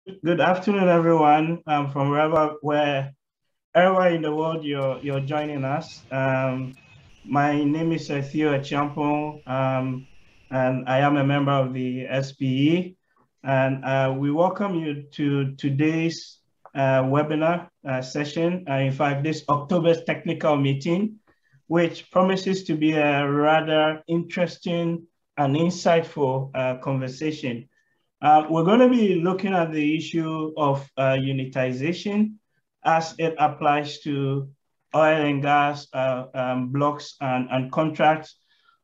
Good afternoon, everyone. From wherever in the world you're joining us. My name is Theo Chiampong, and I am a member of the SPE. And we welcome you to today's webinar session. In fact, this October's technical meeting, which promises to be a rather interesting and insightful conversation. We're going to be looking at the issue of unitization as it applies to oil and gas blocks and contracts.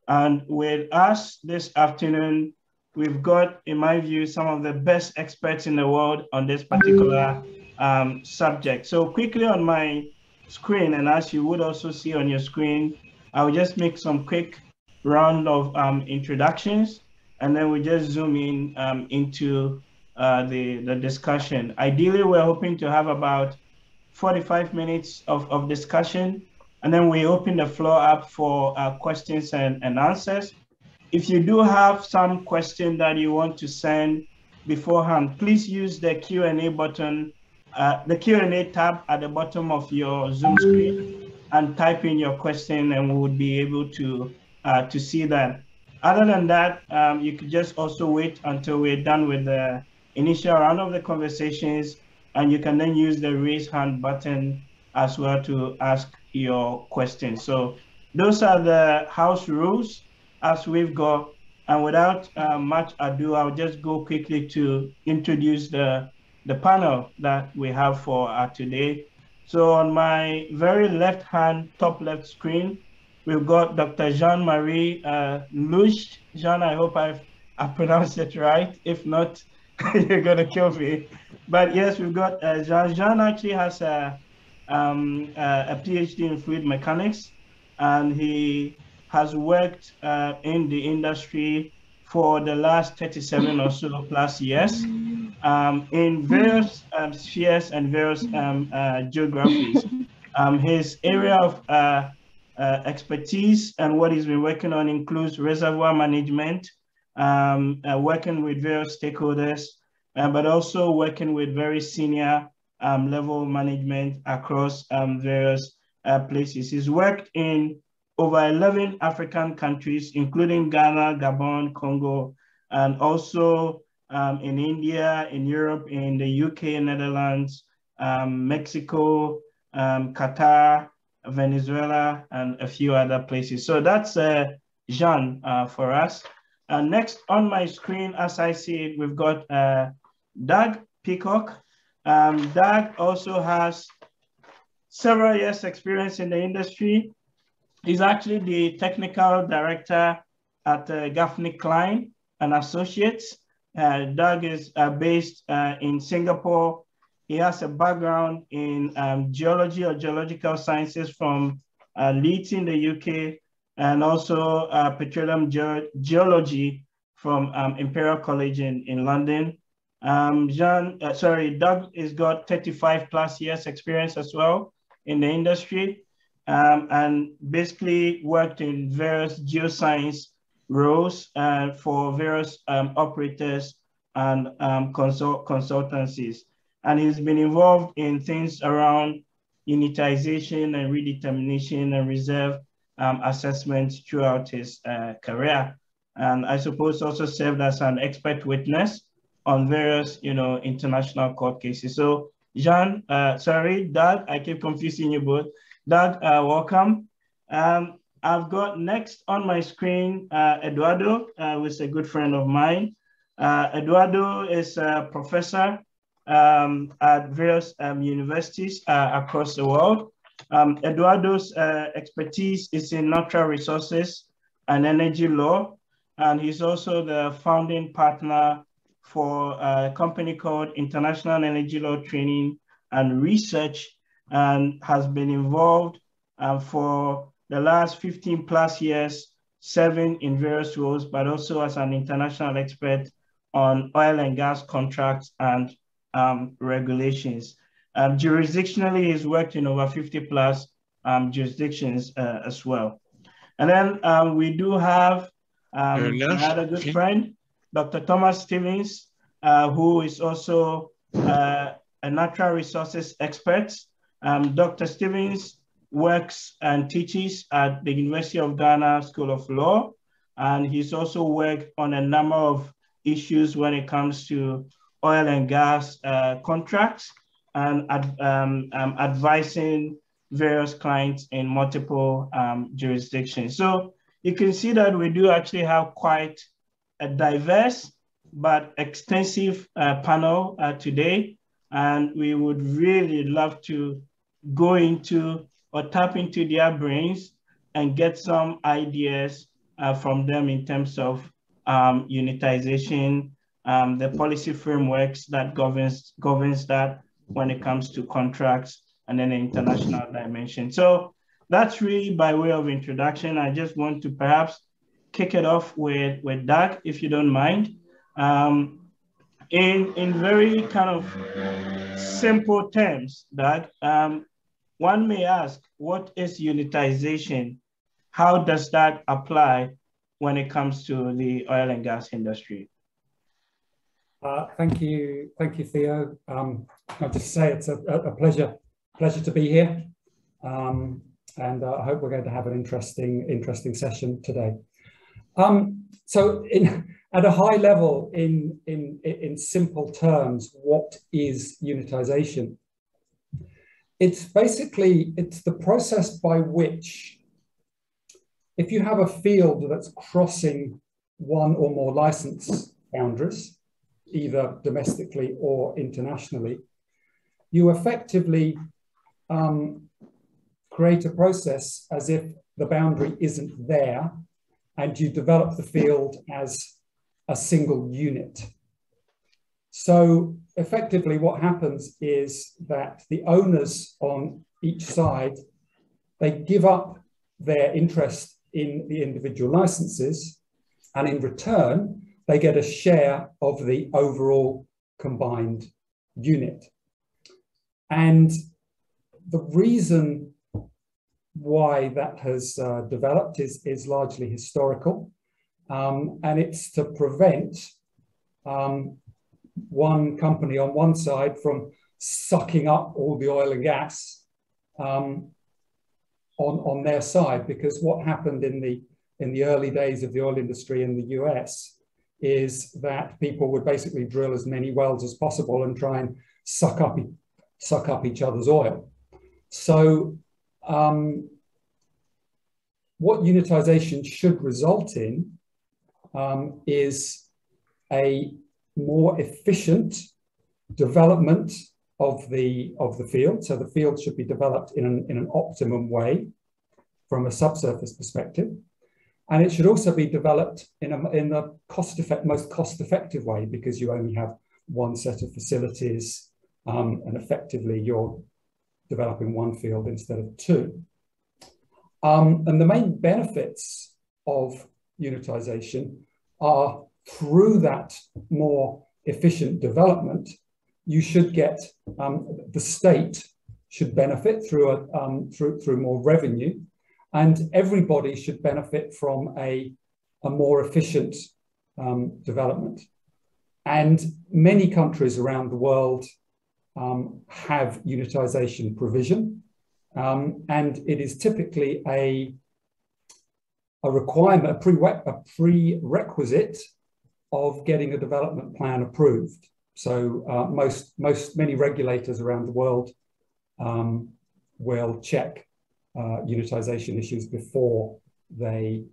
And with us this afternoon, we've got, in my view, some of the best experts in the world on this particular subject. So quickly on my screen, and as you would also see on your screen, I'll just make some quick round of introductions, and then we just zoom in into the discussion. Ideally, we're hoping to have about 45 minutes of discussion, and then we open the floor up for questions and answers. If you do have some question that you want to send beforehand, please use the Q&A button, the Q&A tab at the bottom of your Zoom screen, and type in your question, and we would be able to see that. Other than that, you could just also wait until we're done with the initial round of the conversations, and you can then use the raise hand button as well to ask your questions. So those are the house rules as we've got. And without much ado, I'll just go quickly to introduce the panel that we have for today. So on my very left hand, top left screen, we've got Dr. Jean-Marie Luge. Jean, I hope I've pronounced it right. If not, you're going to kill me. But yes, we've got Jean. Jean actually has a PhD in fluid mechanics, and he has worked in the industry for the last 37 or so plus years in various spheres and various geographies. His area of expertise and what he's been working on includes reservoir management, working with various stakeholders, but also working with very senior level management across various places. He's worked in over 11 African countries, including Ghana, Gabon, Congo, and also in India, in Europe, in the UK, Netherlands, Mexico, Qatar, Venezuela, and a few other places. So that's Jean for us. Next on my screen, as I see it, we've got Doug Peacock. Doug also has several years experience in the industry. He's actually the technical director at Gaffney Klein and Associates. Doug is based in Singapore. He has a background in geology or geological sciences from Leeds in the UK, and also petroleum geology from Imperial College in London. Doug has got 35 plus years experience as well in the industry, and basically worked in various geoscience roles for various operators and consultancies. And he's been involved in things around unitization and redetermination and reserve assessments throughout his career. And I suppose also served as an expert witness on various, international court cases. So Doug, I keep confusing you both. Doug, welcome. I've got next on my screen, Eduardo, who is a good friend of mine. Eduardo is a professor at various universities across the world. Eduardo's expertise is in natural resources and energy law, and he's also the founding partner for a company called International Energy Law Training and Research, and has been involved for the last 15 plus years, serving in various roles, but also as an international expert on oil and gas contracts and regulations. Jurisdictionally, he's worked in over 50 plus jurisdictions as well. And then we do have another good friend, Dr. Thomas Stevens, who is also a natural resources expert. Dr. Stevens works and teaches at the University of Ghana School of Law, and he's also worked on a number of issues when it comes to oil and gas contracts and advising various clients in multiple jurisdictions. So you can see that we do actually have quite a diverse but extensive panel today, and we would really love to go into or tap into their brains and get some ideas from them in terms of unitization, the policy frameworks that governs that when it comes to contracts, and then the international dimension. So that's really by way of introduction. I just want to perhaps kick it off with Doug, if you don't mind. In very kind of simple terms, Doug, one may ask, what is unitization? How does that apply when it comes to the oil and gas industry? Thank you, Theo. I'll just say it's a pleasure to be here, and I hope we're going to have an interesting session today. So, at a high level, in simple terms, what is unitization? It's basically the process by which, if you have a field that's crossing one or more license boundaries, either domestically or internationally, you effectively create a process as if the boundary isn't there, and you develop the field as a single unit. So effectively what happens is that the owners on each side, they give up their interest in the individual licenses, and in return, they get a share of the overall combined unit. And the reason why that has developed is largely historical, and it's to prevent one company on one side from sucking up all the oil and gas on their side. Because what happened in the early days of the oil industry in the US is that people would basically drill as many wells as possible and try and suck up each other's oil. So what unitization should result in is a more efficient development of the field. So the field should be developed in an optimum way from a subsurface perspective. And it should also be developed in the most cost-effective way, because you only have one set of facilities, and effectively you're developing one field instead of two. And the main benefits of unitization are, through that more efficient development, you should get, the state should benefit through more revenue, and everybody should benefit from a more efficient development. And many countries around the world have unitization provision, and it is typically a requirement, a prerequisite of getting a development plan approved. So many regulators around the world will check unitization issues before they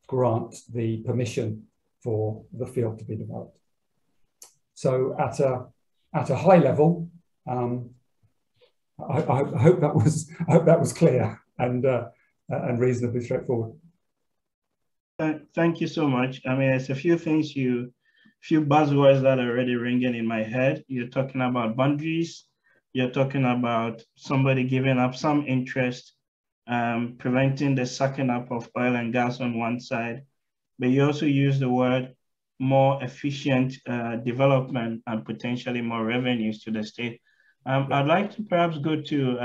grant the permission for the field to be developed. So at a high level, I hope that was clear and reasonably straightforward. Thank you so much. I mean, there's a few things, few buzzwords that are already ringing in my head. You're talking about boundaries. You're talking about somebody giving up some interest, preventing the sucking up of oil and gas on one side. But you also use the word more efficient development and potentially more revenues to the state. I'd like to perhaps go to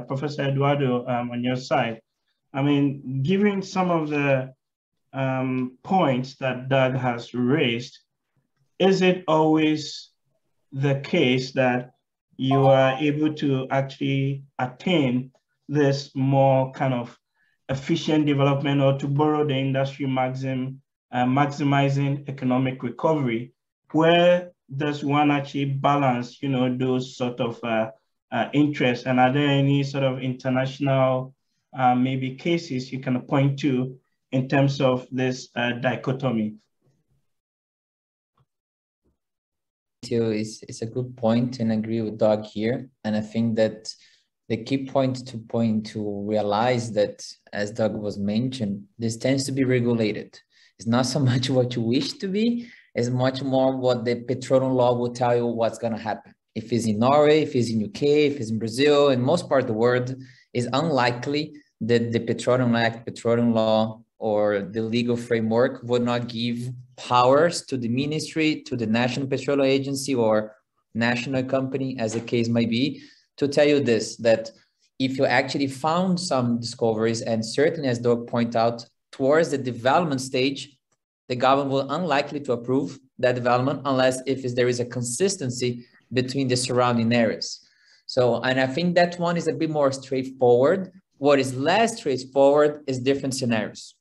Professor Eduardo on your side. I mean, given some of the points that Doug has raised, is it always the case that you are able to actually attain this more kind of efficient development, or to borrow the industry maxim, maximizing economic recovery? Where does one actually balance, those sort of interests? And are there any sort of international maybe cases you can point to in terms of this dichotomy? It's a good point, and I agree with Doug here. And I think that the key point to realize that, as Doug was mentioned, this tends to be regulated. It's not so much what you wish to be, it's much more what the petroleum law will tell you what's going to happen. If it's in Norway, if it's in UK, if it's in Brazil, in most part of the world, it's unlikely that the Petroleum Act, petroleum law, or the legal framework would not give powers to the ministry, to the National Petroleum Agency or national company, as the case might be, to tell you this, that if you actually found some discoveries, and certainly as Doug pointed out, towards the development stage, the government will unlikely to approve that development unless there is a consistency between the surrounding areas. So, and I think that one is a bit more straightforward. What is less straightforward is different scenarios,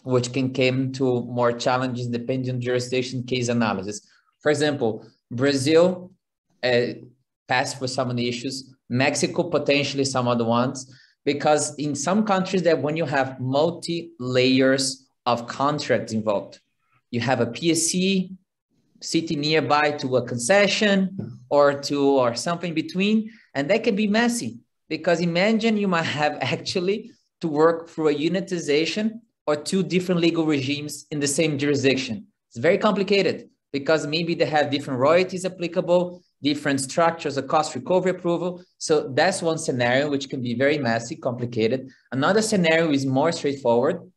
which can come to more challenges depending on jurisdiction case analysis. For example, Brazil passed for some of the issues, Mexico potentially some other ones, because in some countries that when you have multi-layers of contracts involved, you have a PSC sitting nearby to a concession or something between, and that can be messy, because imagine you might have actually to work through a unitization or two different legal regimes in the same jurisdiction. It's very complicated because maybe they have different royalties applicable, different structures of cost recovery approval. So that's one scenario which can be very messy, complicated. Another scenario is more straightforward.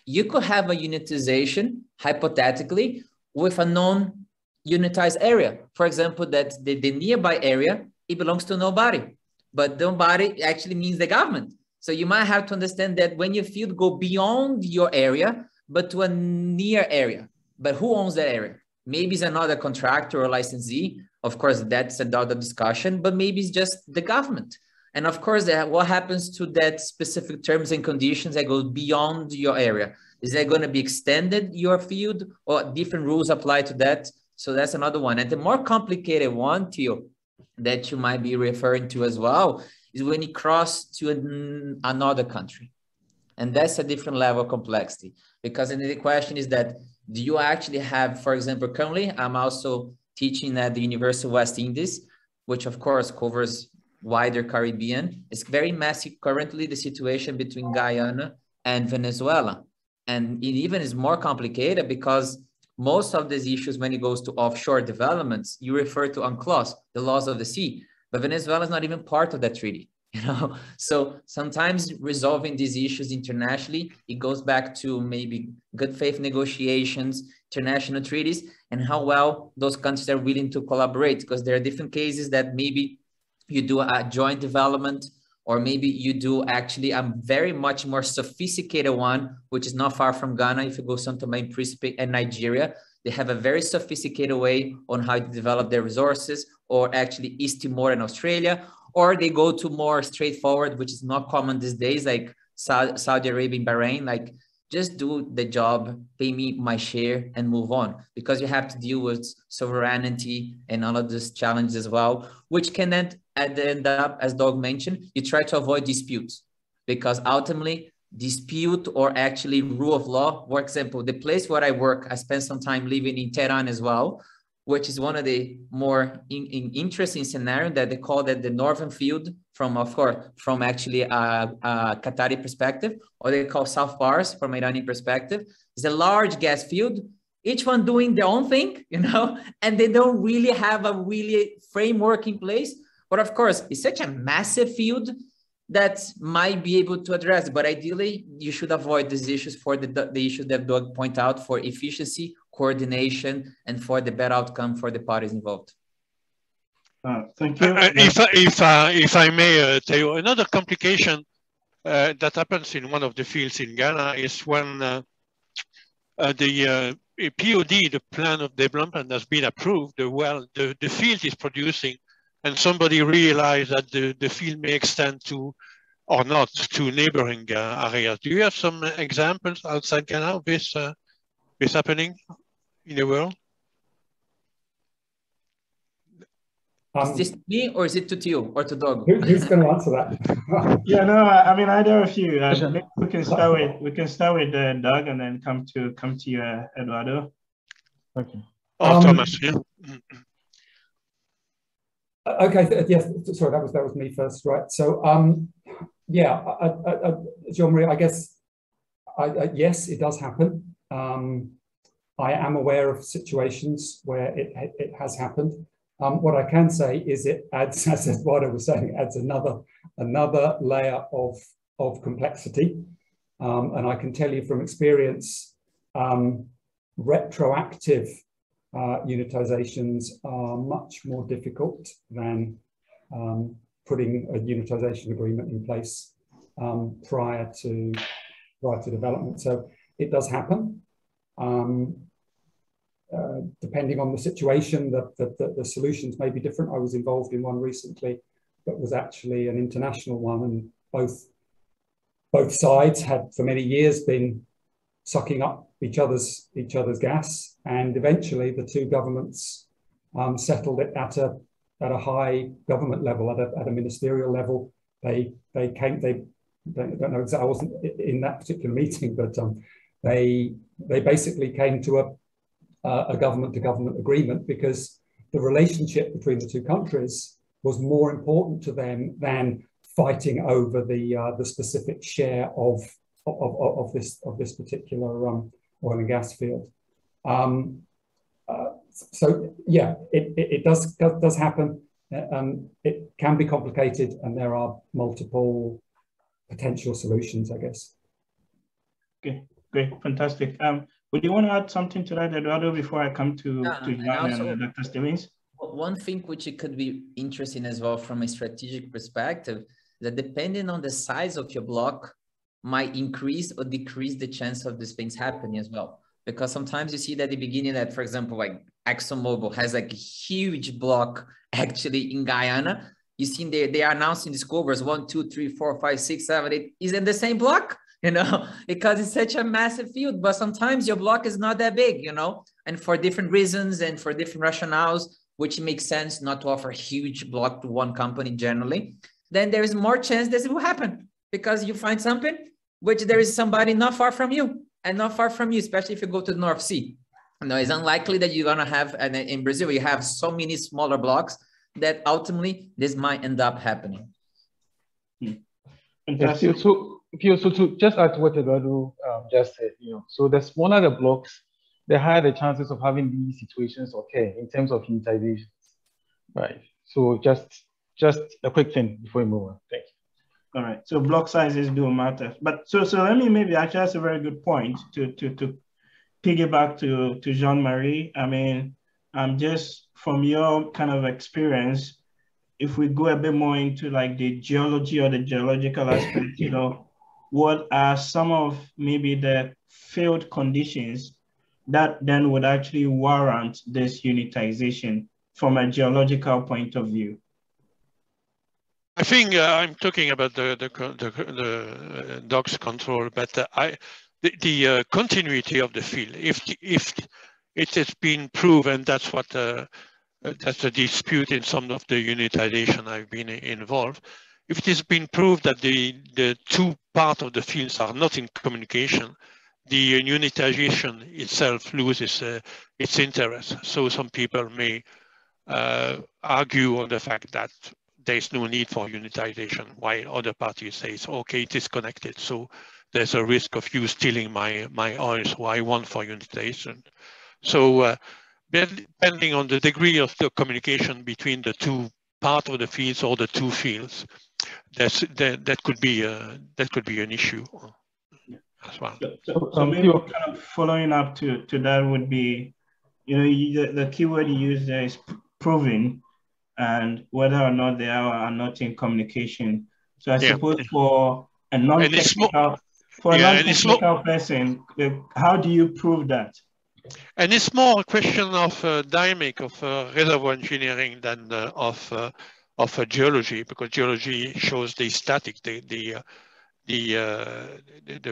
You could have a unitization, hypothetically, with a non-unitized area. For example, that the nearby area, it belongs to nobody, but nobody actually means the government. So you might have to understand that when your field go beyond your area, but to a near area, but who owns that area? Maybe it's another contractor or licensee. Of course, that's another discussion, but maybe it's just the government. And of course, what happens to that specific terms and conditions that go beyond your area? Is that going to be extended, your field, or different rules apply to that? So that's another one. And the more complicated one, Theo, that you might be referring to as well, is when you cross to another country. And that's a different level of complexity. Because then the question is that, do you actually have, for example, currently, I'm also teaching at the University of West Indies, which of course covers wider Caribbean. It's very messy currently, the situation between Guyana and Venezuela. And it even is more complicated because most of these issues, when it goes to offshore developments, you refer to UNCLOS, the laws of the sea, but Venezuela is not even part of that treaty. So sometimes resolving these issues internationally, it goes back to maybe good faith negotiations, international treaties, and how well those countries are willing to collaborate, because there are different cases that maybe you do a joint development, or maybe you do actually a very much more sophisticated one, which is not far from Ghana. If you go Santo Tomé and Príncipe and Nigeria, they have a very sophisticated way on how to develop their resources, or actually East Timor and Australia, or they go to more straightforward, which is not common these days, like Saudi Arabia and Bahrain, like just do the job, pay me my share and move on, because you have to deal with sovereignty and all of these challenges as well, which can end up, as Doug mentioned, you try to avoid disputes, because ultimately dispute or actually rule of law, for example, the place where I work, I spent some time living in Tehran as well, which is one of the more interesting scenarios that they call that the northern field from, of course, from actually a Qatari perspective, or they call South Pars from Iranian perspective. It's a large gas field, each one doing their own thing, and they don't really have a really framework in place. But of course, it's such a massive field that might be able to address, but ideally you should avoid these issues for the issues that Doug point out, for efficiency, coordination, and for the better outcome for the parties involved. Thank you. If I may tell you, another complication that happens in one of the fields in Ghana is when the POD, the plan of development, has been approved. The field is producing, and somebody realized that the field may extend to or not to neighboring areas. Do you have some examples outside Ghana of this happening in the world? Is this me or is it to Theo or to Doug? Who's going to answer that? Yeah, no, I mean, I know a few. Maybe we can start with Doug and then come to you, Eduardo. Okay. Oh, Thomas. Yeah. Okay. Yes. Sorry, that was me first, right? So, yeah, Jean-Marie, I guess, yes, it does happen. I am aware of situations where it has happened. What I can say is it adds, as Eduardo was saying, it adds another layer of complexity. And I can tell you from experience, retroactive unitizations are much more difficult than putting a unitization agreement in place prior to development. So it does happen. Depending on the situation, the solutions may be different. I was involved in one recently that was actually an international one, and both sides had for many years been sucking up each other's gas, and eventually the two governments settled it at a high government level, at a ministerial level. They don't know exactly, I wasn't in that particular meeting, but they basically came to a government-to-government agreement because the relationship between the two countries was more important to them than fighting over the specific share of this particular oil and gas field. So yeah, it does happen. It can be complicated, and there are multiple potential solutions, I guess. Okay, great, fantastic. Would you want to add something to that, Eduardo, before I come to John and Dr. Stevens? One thing which it could be interesting as well from a strategic perspective, that depending on the size of your block, might increase or decrease the chance of these things happening as well. Because sometimes you see that at the beginning that, for example, like ExxonMobil has like a huge block actually in Guyana. You see they are announcing discoveries 1, 2, 3, 4, 5, 6, 7, 8 is in the same block, you know, because it's such a massive field. But sometimes your block is not that big, you know, and for different reasons and for different rationales, which makes sense not to offer a huge block to one company generally, then there is more chance this will happen because you find something which there is somebody not far from you and not far from you, especially if you go to the North Sea. No, it's unlikely that you're going to have, and in Brazil, you have so many smaller blocks that ultimately this might end up happening. Yes, so to just add to what Eduardo just said, you know, so the smaller the blocks, the higher the chances of having these situations occur in terms of unitization, right? So just a quick thing before we move on. Thank you. All right. So block sizes do matter, but so let me maybe actually that's a very good point to piggyback to Jean-Marie. I mean, just from your kind of experience, if we go a bit more into like the geology or the geological aspect, you know, what are some of maybe the field conditions that then would actually warrant this unitization from a geological point of view? I think I'm talking about the docks control, but the continuity of the field. If it has been proven, that's what that's a dispute in some of the unitization I've been involved. If it has been proved that the two parts of the fields are not in communication, the unitization itself loses its interest. So some people may argue on the fact that there's no need for unitization, while other parties say, okay, it is connected. So there's a risk of you stealing my oil, so I want for unitization. So depending on the degree of the communication between the two parts of the fields or the two fields, that could be an issue as well. So maybe kind of following up to that would be, you know, the keyword you use there is proving, and whether or not they are not in communication. So I suppose for a non-technical person, how do you prove that? And it's more a question of dynamic of reservoir engineering than of geology, because geology shows the static, the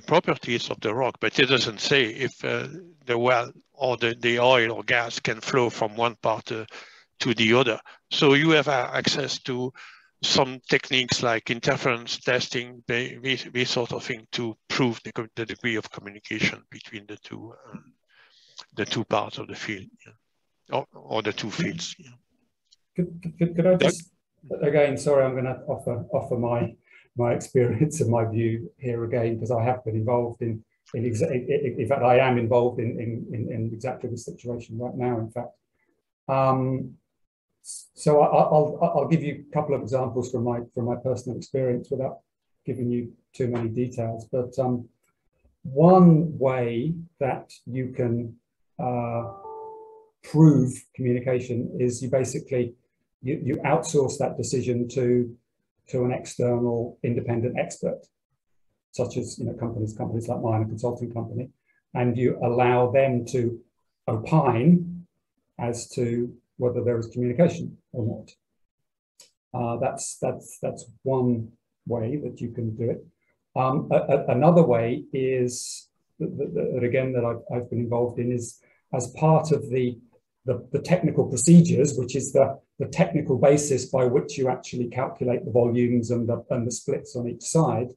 properties of the rock, but it doesn't say if the well or the oil or gas can flow from one part to the other. So you have access to some techniques like interference testing, this sort of thing, to prove the degree of communication between the two parts of the field, yeah. or the two fields. Yeah. Could I just, again, sorry, I'm going to offer my experience and my view here again, because I have been involved in fact, I am involved in exactly this situation right now, in fact. So I'll give you a couple of examples from my personal experience without giving you too many details. But one way that you can prove communication is you basically you outsource that decision to an external independent expert, such as companies like mine, a consulting company, and you allow them to opine as to whether there is communication or not. That's one way that you can do it. Another way is that again that I've been involved in is as part of the technical procedures, which is the technical basis by which you actually calculate the volumes and the splits on each side.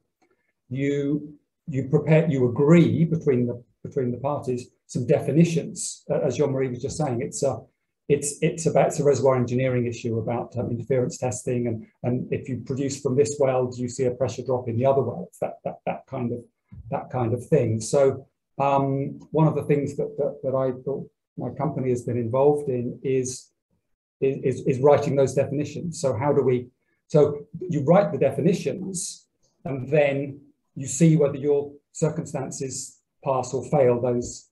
You agree between the parties some definitions, as Jean-Marie was just saying. It's a reservoir engineering issue about interference testing, and if you produce from this well, do you see a pressure drop in the other well? It's that kind of thing. So one of the things that I thought my company has been involved in is writing those definitions. So so you write the definitions, and then you see whether your circumstances pass or fail those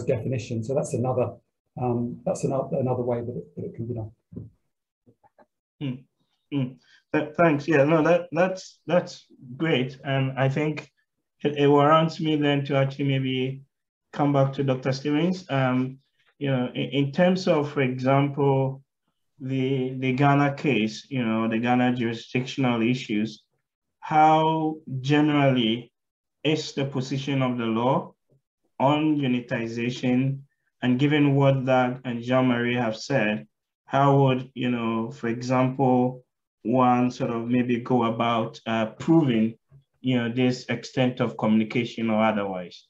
definitions. So that's another way that it can be done. Thanks. Yeah, no, that's great, and I think it warrants me then to actually maybe come back to Dr. Stevens. In terms of, for example, the Ghana case, the Ghana jurisdictional issues, how generally is the position of the law on unitization? And given what Doug and Jean-Marie have said, how would, for example, one sort of maybe go about proving, this extent of communication or otherwise?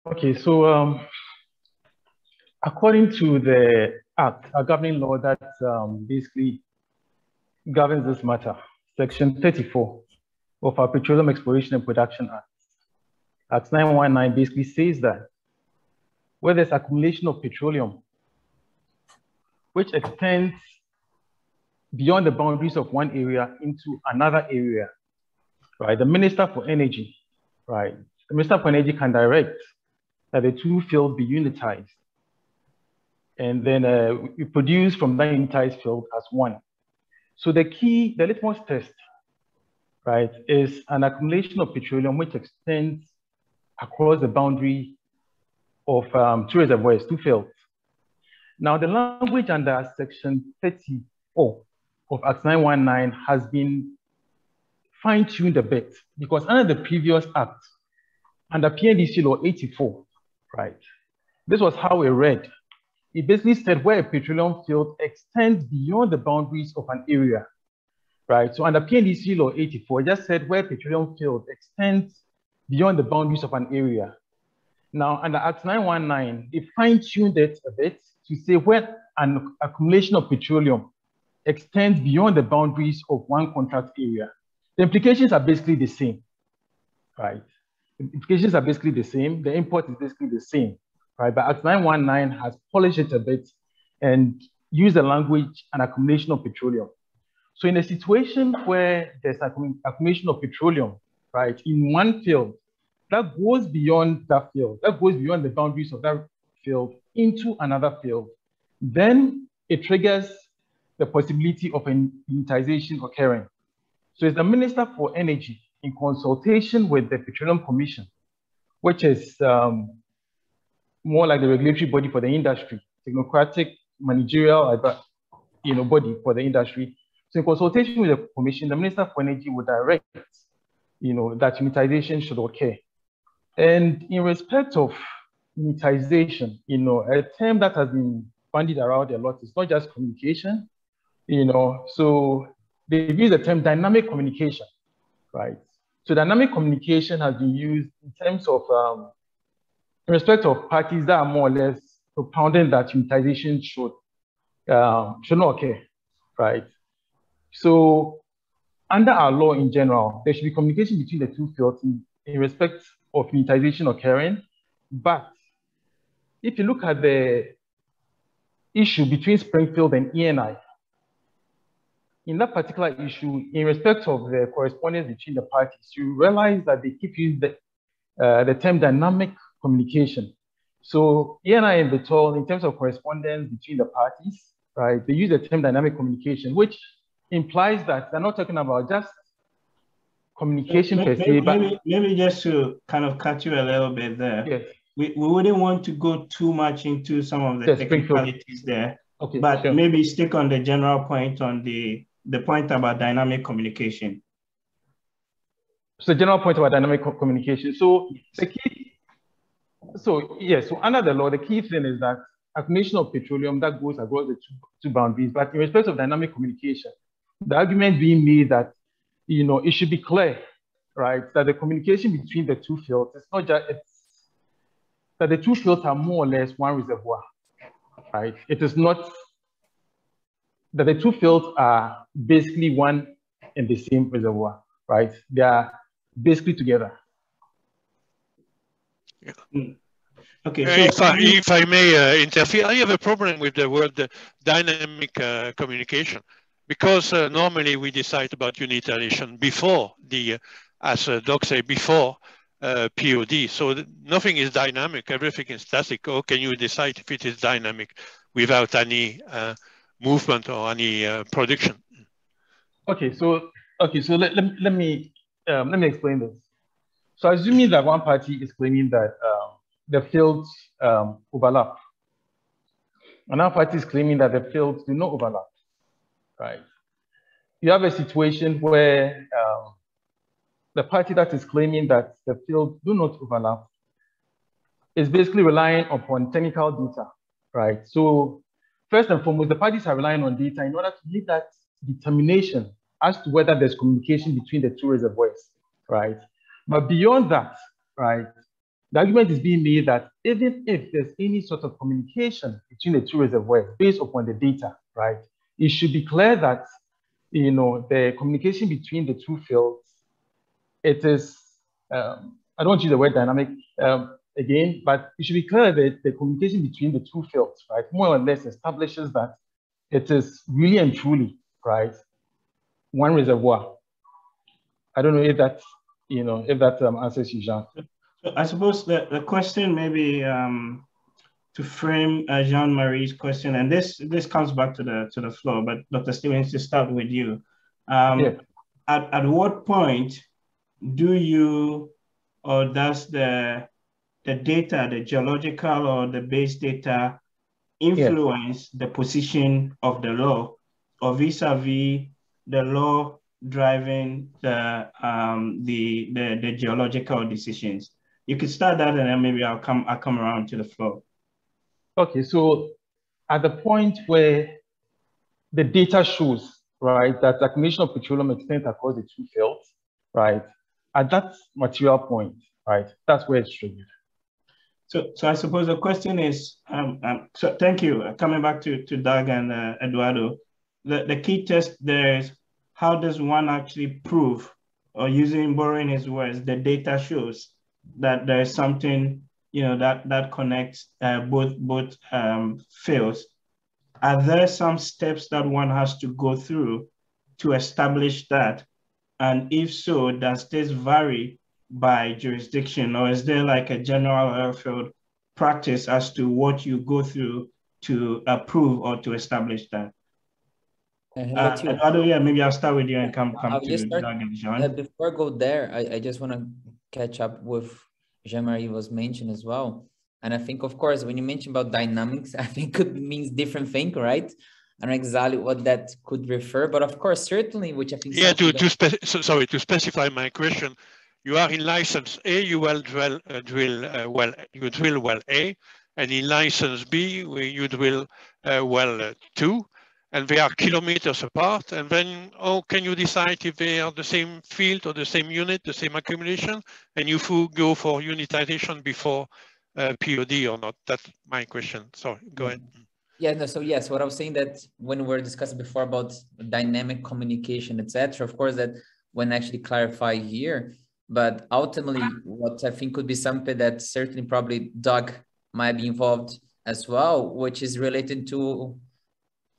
Okay, so according to the Act, a governing law that basically governs this matter, Section 34 of our Petroleum Exploration and Production Act, Act 919 basically says that where there's accumulation of petroleum, which extends beyond the boundaries of one area into another area, right? The Minister for Energy, right? The Minister for Energy can direct that the two fields be unitized. And then we produce from that unitized field as one. So the litmus test, right, is an accumulation of petroleum which extends across the boundary of two reservoirs, two fields. Now, the language under Section 34 of Act 919 has been fine-tuned a bit, because under the previous Act, under PNDC Law 84, right, this was how it read. It basically said where a petroleum field extends beyond the boundaries of an area, right? So under PNDC Law 84, it just said where a petroleum field extends beyond the boundaries of an area. Now, under Act 919, they fine-tuned it a bit to say where an accumulation of petroleum extends beyond the boundaries of one contract area. The implications are basically the same, right? The implications are basically the same. The import is basically the same, right? But Act 919 has polished it a bit and used the language an accumulation of petroleum. So in a situation where there's accumulation of petroleum, right, in one field, that goes beyond that field, that goes beyond the boundaries of that field into another field, then it triggers the possibility of a unitization occurring. So it's the Minister for Energy, in consultation with the Petroleum Commission, which is more like the regulatory body for the industry, technocratic managerial body for the industry. So in consultation with the Commission, the Minister for Energy would direct that unitization should occur. And in respect of unitization, a term that has been bandied around a lot is not just communication, so they've used the term dynamic communication, right? So dynamic communication has been used in terms of, in respect of parties that are more or less propounding that unitization should not occur, right? So under our law in general, there should be communication between the two fields in respect of unitization occurring. But if you look at the issue between Springfield and ENI, in that particular issue, in respect of the correspondence between the parties, you realize that they keep using the term dynamic communication. So ENI and Vitol, in terms of correspondence between the parties, right, they use the term dynamic communication, which implies that they're not talking about just communication per se, but maybe just to kind of cut you a little bit there. Yes. We wouldn't want to go too much into some of the technicalities there, okay, but sure. maybe stick on the general point on the point about dynamic communication. So the general point about dynamic communication. So the key, so under the law, the key thing is that accumulation of petroleum that goes across the two boundaries. But in respect of dynamic communication, the argument being made that it should be clear, right, that the communication between the two fields is not just that the two fields are more or less one reservoir, right? It is not that the two fields are basically one and the same reservoir, right? They are basically together. Yeah. Okay. So if I may interfere, I have a problem with the word dynamic communication, because normally we decide about unitization before as Doc said, before POD. So nothing is dynamic, everything is static. Or can you decide if it is dynamic without any movement or any production? Okay, so let me explain this. So assuming that one party is claiming that the fields overlap, another party is claiming that the fields do not overlap, right? You have a situation where the party that is claiming that the fields do not overlap is basically relying upon technical data, right? So first and foremost, the parties are relying on data in order to make that determination as to whether there's communication between the two reservoirs, right? But beyond that, right, the argument is being made that even if there's any sort of communication between the two reservoirs based upon the data, right, it should be clear that, the communication between the two fields, it is, I don't want to use the word dynamic again, but it should be clear that the communication between the two fields, right, more or less establishes that it is really and truly, right, one reservoir. I don't know if that's, if that answers you, Jean. So I suppose the question maybe to frame Jean-Marie's question, and this comes back to the floor, but Dr. Stevens, to start with you. At what point do you, or does the data, the geological or the base data, influence the position of the law, or vis-a-vis the law driving the geological decisions? You could start that, and then maybe I'll come around to the floor. Okay, so at the point where the data shows, right, that the accumulation of petroleum extends across the two fields, right, at that material point, right, that's where it's triggered. So I suppose the question is, so thank you. Coming back to Doug and Eduardo, the key test there is, how does one actually prove, or borrowing his words, the data shows that there is something, that connects both fields? Are there some steps that one has to go through to establish that? And if so, does this vary by jurisdiction, or is there like a general airfield practice as to what you go through to approve or to establish that? Eduardo, yeah, maybe I'll start with you and come to Doug and Jean. Before I go there, I just want to catch up with Jean-Marie was mentioned as well. And I think, of course, when you mention about dynamics, I think it means different thing, right? I don't know exactly what that could refer, but of course, certainly, which I think. Yeah, to specify my question, you are in license A, you will drill well A, and in license B, you drill well 2, and they are kilometers apart. And then, can you decide if they are the same field or the same unit, the same accumulation, and you go for unitization before POD or not? That's my question. Sorry, go ahead. Yeah, no, so yes, what I was saying that when we were discussing before about dynamic communication, etc., of course, that when actually clarify here, but ultimately what I think could be something that certainly probably Doug might be involved as well, which is related to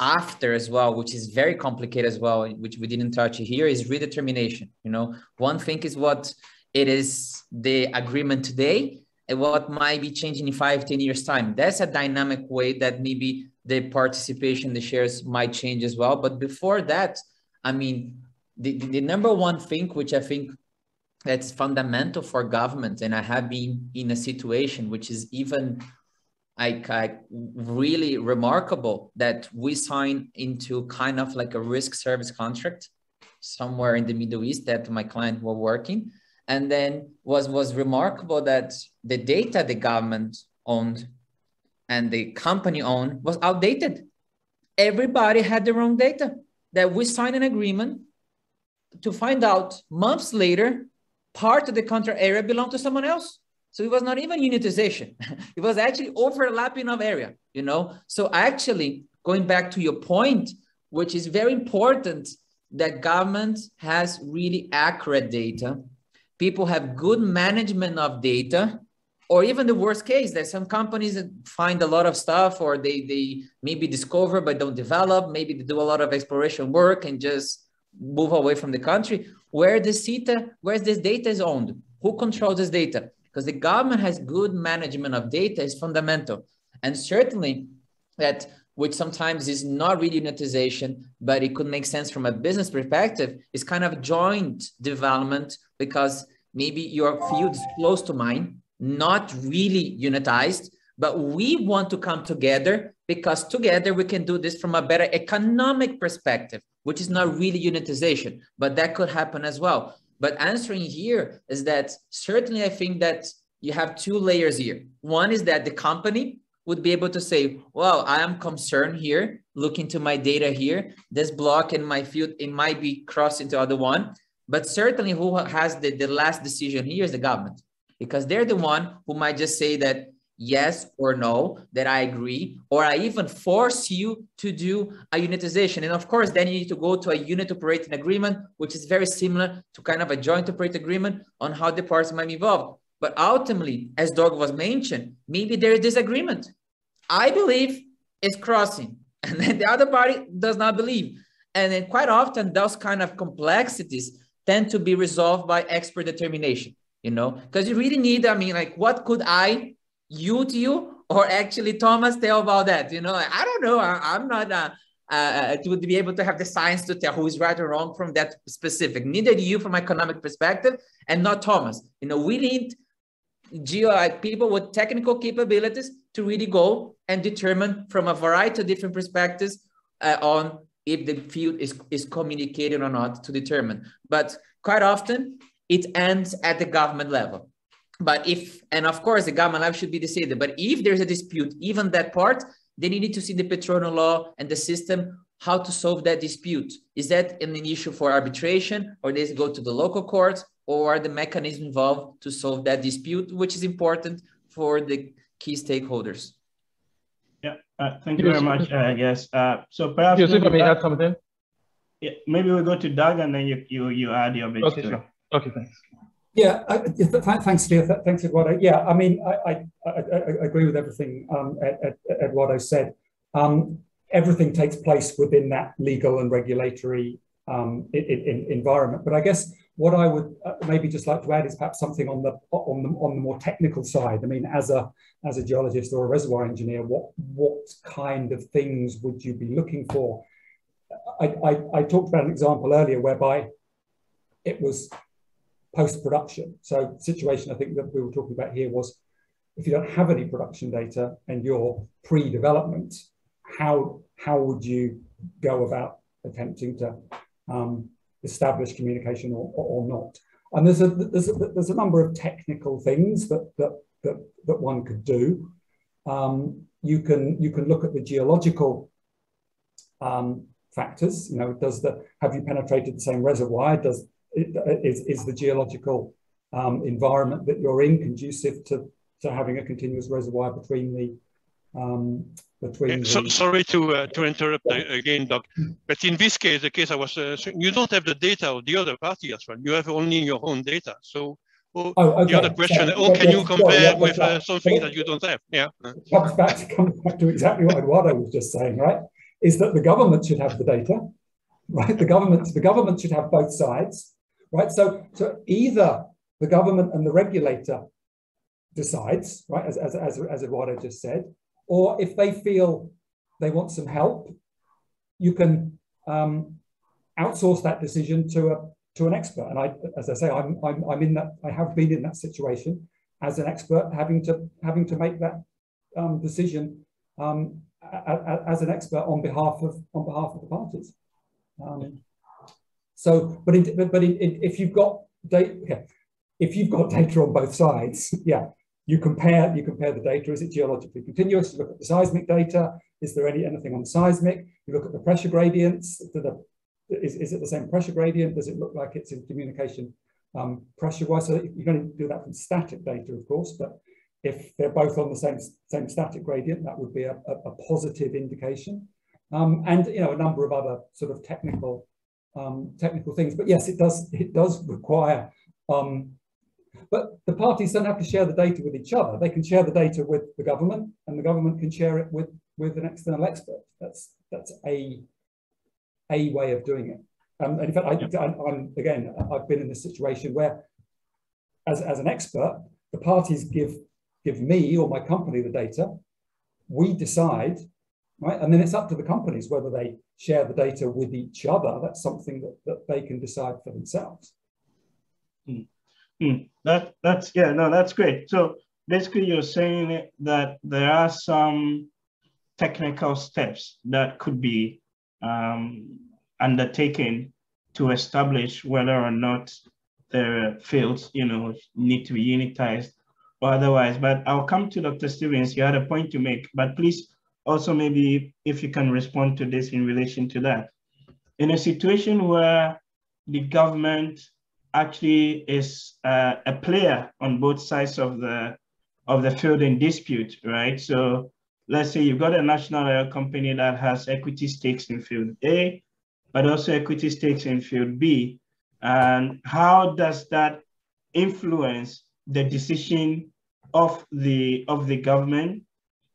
after as well, which is very complicated as well, which we didn't touch here, is redetermination. You know, one thing is what it is the agreement today, and what might be changing in 5-10 years time. That's a dynamic way that maybe the participation, the shares might change as well. But before that, I mean, the number one thing, which I think that's fundamental for government, and I have been in a situation which is even like really remarkable, that we signed into kind of like a risk service contract somewhere in the Middle East that my client were working. And then was remarkable that the data the government owned and the company owned was outdated. Everybody had their own data, that we signed an agreement to find out months later, part of the contract area belonged to someone else. So it was not even unitization. It was actually overlapping of area, you know? So actually, going back to your point, which is very important, that government has really accurate data. People have good management of data, or even the worst case, there's some companies that find a lot of stuff, or they maybe discover but don't develop. Maybe they do a lot of exploration work and just move away from the country. Where this data is owned? Who controls this data? Because the government has good management of data is fundamental. And certainly that, which sometimes is not really unitization, but it could make sense from a business perspective, is kind of joint development, because maybe your field is close to mine, not really unitized, but we want to come together because together we can do this from a better economic perspective, which is not really unitization, but that could happen as well. But answering here is that certainly I think that you have two layers here. One is that the company would be able to say, well, I am concerned here, look into my data here, this block in my field, it might be crossed into other one. But certainly who has the last decision here is the government, because they're the one who might just say that yes or no, that I agree, or I even force you to do a unitization. And of course, then you need to go to a unit operating agreement, which is very similar to kind of a joint operating agreement on how the parties might be involved. But ultimately, as Doug was mentioned, maybe there is disagreement. I believe it's crossing, and then the other party does not believe. And then quite often, those kind of complexities tend to be resolved by expert determination, you know, because you really need, I mean, like, what could you or actually Thomas tell about that? You know, I don't know. I'm not to be able to have the science to tell who is right or wrong from that specific. Neither do you from economic perspective, and not Thomas. You know, we need people with technical capabilities to really go and determine from a variety of different perspectives on if the field is communicated or not, to determine. But quite often it ends at the government level. But and of course the government level should be decided, but if there's a dispute, even that part, they need to see the petroleum law and the system, how to solve that dispute. Is that an issue for arbitration, or does it go to the local courts, or the mechanism involved to solve that dispute, which is important for the key stakeholders? Yeah, thank you very much. Yes. So perhaps if I may add something. Yeah, maybe we'll go to Doug, and then you add your bit. Okay, sure. Okay, thanks. Yeah, thanks, Theo. Thanks, Eduardo. Yeah, I mean, I agree with everything Eduardo said. Everything takes place within that legal and regulatory environment. But I guess what I would maybe just like to add is perhaps something on the more technical side. I mean, as a geologist or a reservoir engineer, what kind of things would you be looking for? I talked about an example earlier whereby it was post-production. So the situation I think that we were talking about here was, if you don't have any production data and you're pre-development, how would you go about attempting to establish communication or not? And there's a number of technical things that one could do. You can look at the geological factors. You know, have you penetrated the same reservoir? Is the geological environment that you're in conducive to having a continuous reservoir between the sorry to interrupt again, Doc. But in this case, the case I was saying, you don't have the data of the other party as well. You have only your own data. So okay. The other question, can you compare with something that you don't have? Yeah. Comes back to exactly what Eduardo was just saying, right? Is that the government should have the data, right? The government should have both sides, right? So either the government and the regulator decides, right, as Eduardo just said, or if they feel they want some help, you can outsource that decision to an expert. And as I say, I'm in that. I have been in that situation as an expert, having to make that decision as an expert on behalf of the parties. If you've got data, on both sides, yeah. You compare the data. Is it geologically continuous? You look at the seismic data. Is there anything on the seismic? You look at the pressure gradients. Is it the same pressure gradient? Does it look like it's in communication pressure-wise? So you can only do that from static data, of course. But if they're both on the same static gradient, that would be a positive indication. And you know, a number of other sort of technical things. But yes, it does require. But the parties don't have to share the data with each other. They can share the data with the government, and the government can share it with an external expert. That's a way of doing it. And in fact, I've been in this situation where, as an expert, the parties give me or my company the data. We decide, right, and then it's up to the companies whether they share the data with each other. That's something that they can decide for themselves. That's great. So basically you're saying that there are some technical steps that could be undertaken to establish whether or not the fields, you know, need to be unitized or otherwise. But I'll come to Dr. Stevens. You had a point to make, but please also maybe if you can respond to this in relation to that. In a situation where the government actually is a player on both sides of the field in dispute, right? So let's say you've got a national oil company that has equity stakes in field A, but also equity stakes in field B. And how does that influence the decision of the government,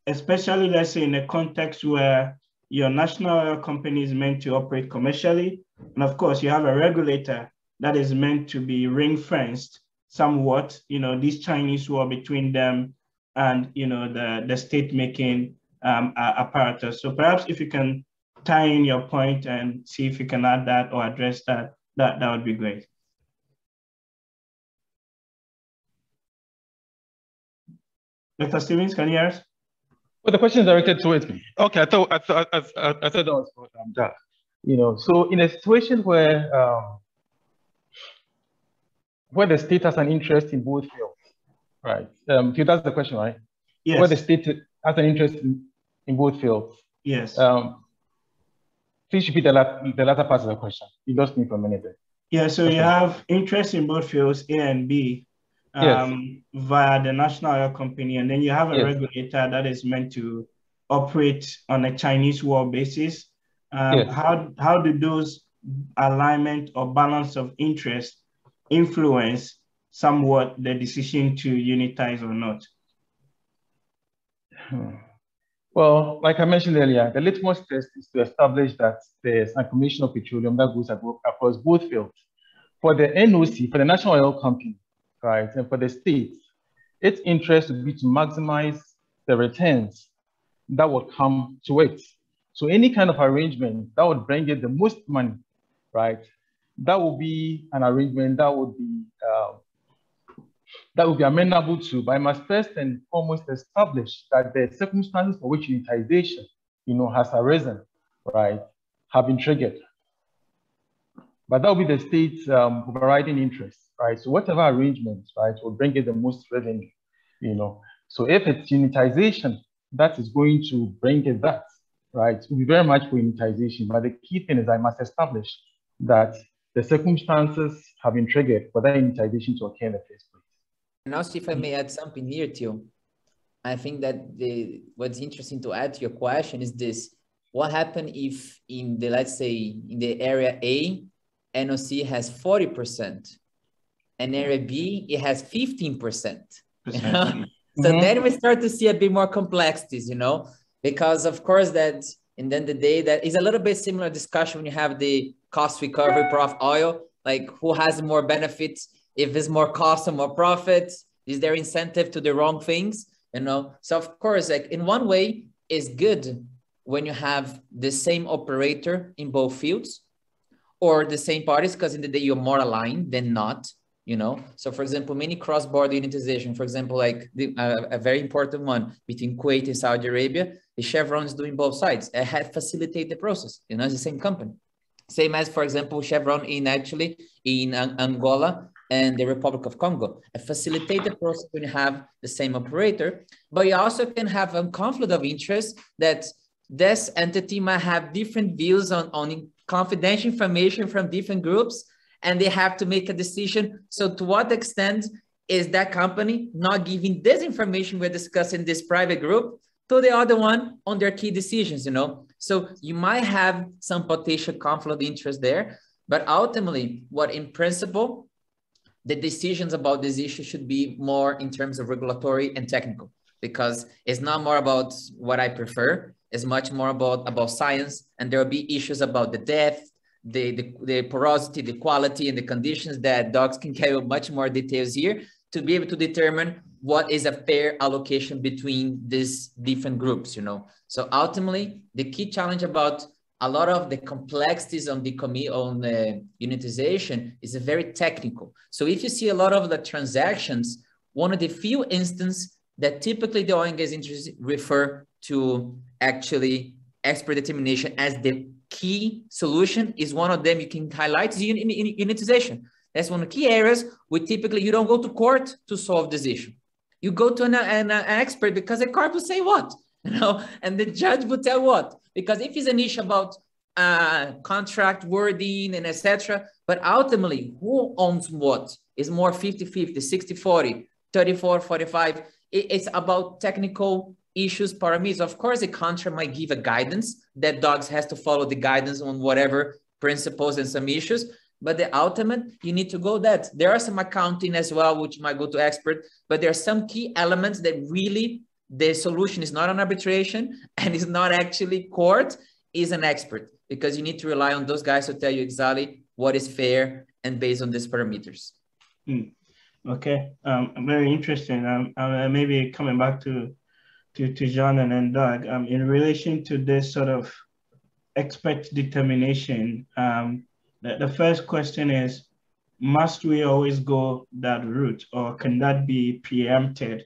especially let's say in a context where your national oil company is meant to operate commercially, and of course you have a regulator that is meant to be ring-fenced somewhat, you know, this Chinese war between them and, you know, the state-making apparatus. So perhaps if you can tie in your point and see if you can add that or address that would be great. Dr. Stevens, can you hear us? Well, the question is directed towards me. Okay, I thought that was for that. You know, so in a situation where the state has an interest in both fields, right? That's the question, right? Yes. Where the state has an interest in both fields. Yes. Please repeat the latter part of the question. You lost me for a minute there. Yeah, so you have interest in both fields, A and B, yes, via the national oil company, and then you have a regulator that is meant to operate on a Chinese wall basis. How do those alignment or balance of interest influence somewhat the decision to unitize or not? Well, like I mentioned earlier, the litmus test is to establish that there's a commission of petroleum that goes across both fields. For the NOC, for the National Oil Company, right, and for the states, its interest would be to maximize the returns that would come to it. So any kind of arrangement that would bring in the most money, right, that would be an arrangement that would be amenable to, but I must first and foremost establish that the circumstances for which unitization, has arisen, right, have been triggered. But that will be the state's overriding interest, right? So whatever arrangement, right, will bring in the most revenue, So if it's unitization that is going to bring it that, right, we'll be very much for unitization. But the key thing is I must establish that the circumstances have been triggered for that unitization to occur in the first place. And also, if I may add something here too, I think that what's interesting to add to your question is this: what happens if in the, let's say, in the area A, NOC has 40%, and area B, it has 15%. So then we start to see a bit more complexities, because of course that, and then the day that is a little bit similar discussion when you have the cost recovery profit oil, like who has more benefits, if it's more cost or more profits, is there incentive to the wrong things, So of course, like in one way, it's good when you have the same operator in both fields, or the same parties, because in the day you're more aligned than not, So for example, many cross-border unitization, for example, like a very important one between Kuwait and Saudi Arabia, the Chevron is doing both sides. It had facilitated the process, it's the same company. Same as, for example, Chevron in Angola and the Republic of Congo. A facilitated process when you have the same operator, but you also can have a conflict of interest that this entity might have different views on confidential information from different groups, and they have to make a decision. So to what extent is that company not giving this information we're discussing in this private group to the other one on their key decisions, So you might have some potential conflict of interest there, but ultimately, what in principle, the decisions about this issue should be more in terms of regulatory and technical, because it's not more about what I prefer. It's much more about science, and there will be issues about the depth, the porosity, the quality, and the conditions that dogs can carry much more details here to be able to determine what is a fair allocation between these different groups, So ultimately, the key challenge about a lot of the complexities on the unitization is very technical. So if you see a lot of the transactions, one of the few instances that typically the oil and gas industry refer to actually expert determination as the key solution is one of them you can highlight is unitization. That's one of the key areas where typically you don't go to court to solve this issue. You go to an expert because the court will say what, and the judge will tell what. Because if it's an issue about contract wording and etc., but ultimately who owns what is more 50-50, 60-40, 34-45. It's about technical issues, parameters. Of course, the contract might give a guidance that dogs has to follow the guidance on whatever principles and some issues, but the ultimate, you need to go that. There are some accounting as well, which might go to expert, but there are some key elements that really the solution is not on arbitration and is not actually court, is an expert, because you need to rely on those guys to tell you exactly what is fair and based on these parameters. Okay, very interesting. Maybe coming back to Jean and then Doug, in relation to this sort of expert determination, the first question is, must we always go that route, or can that be preempted?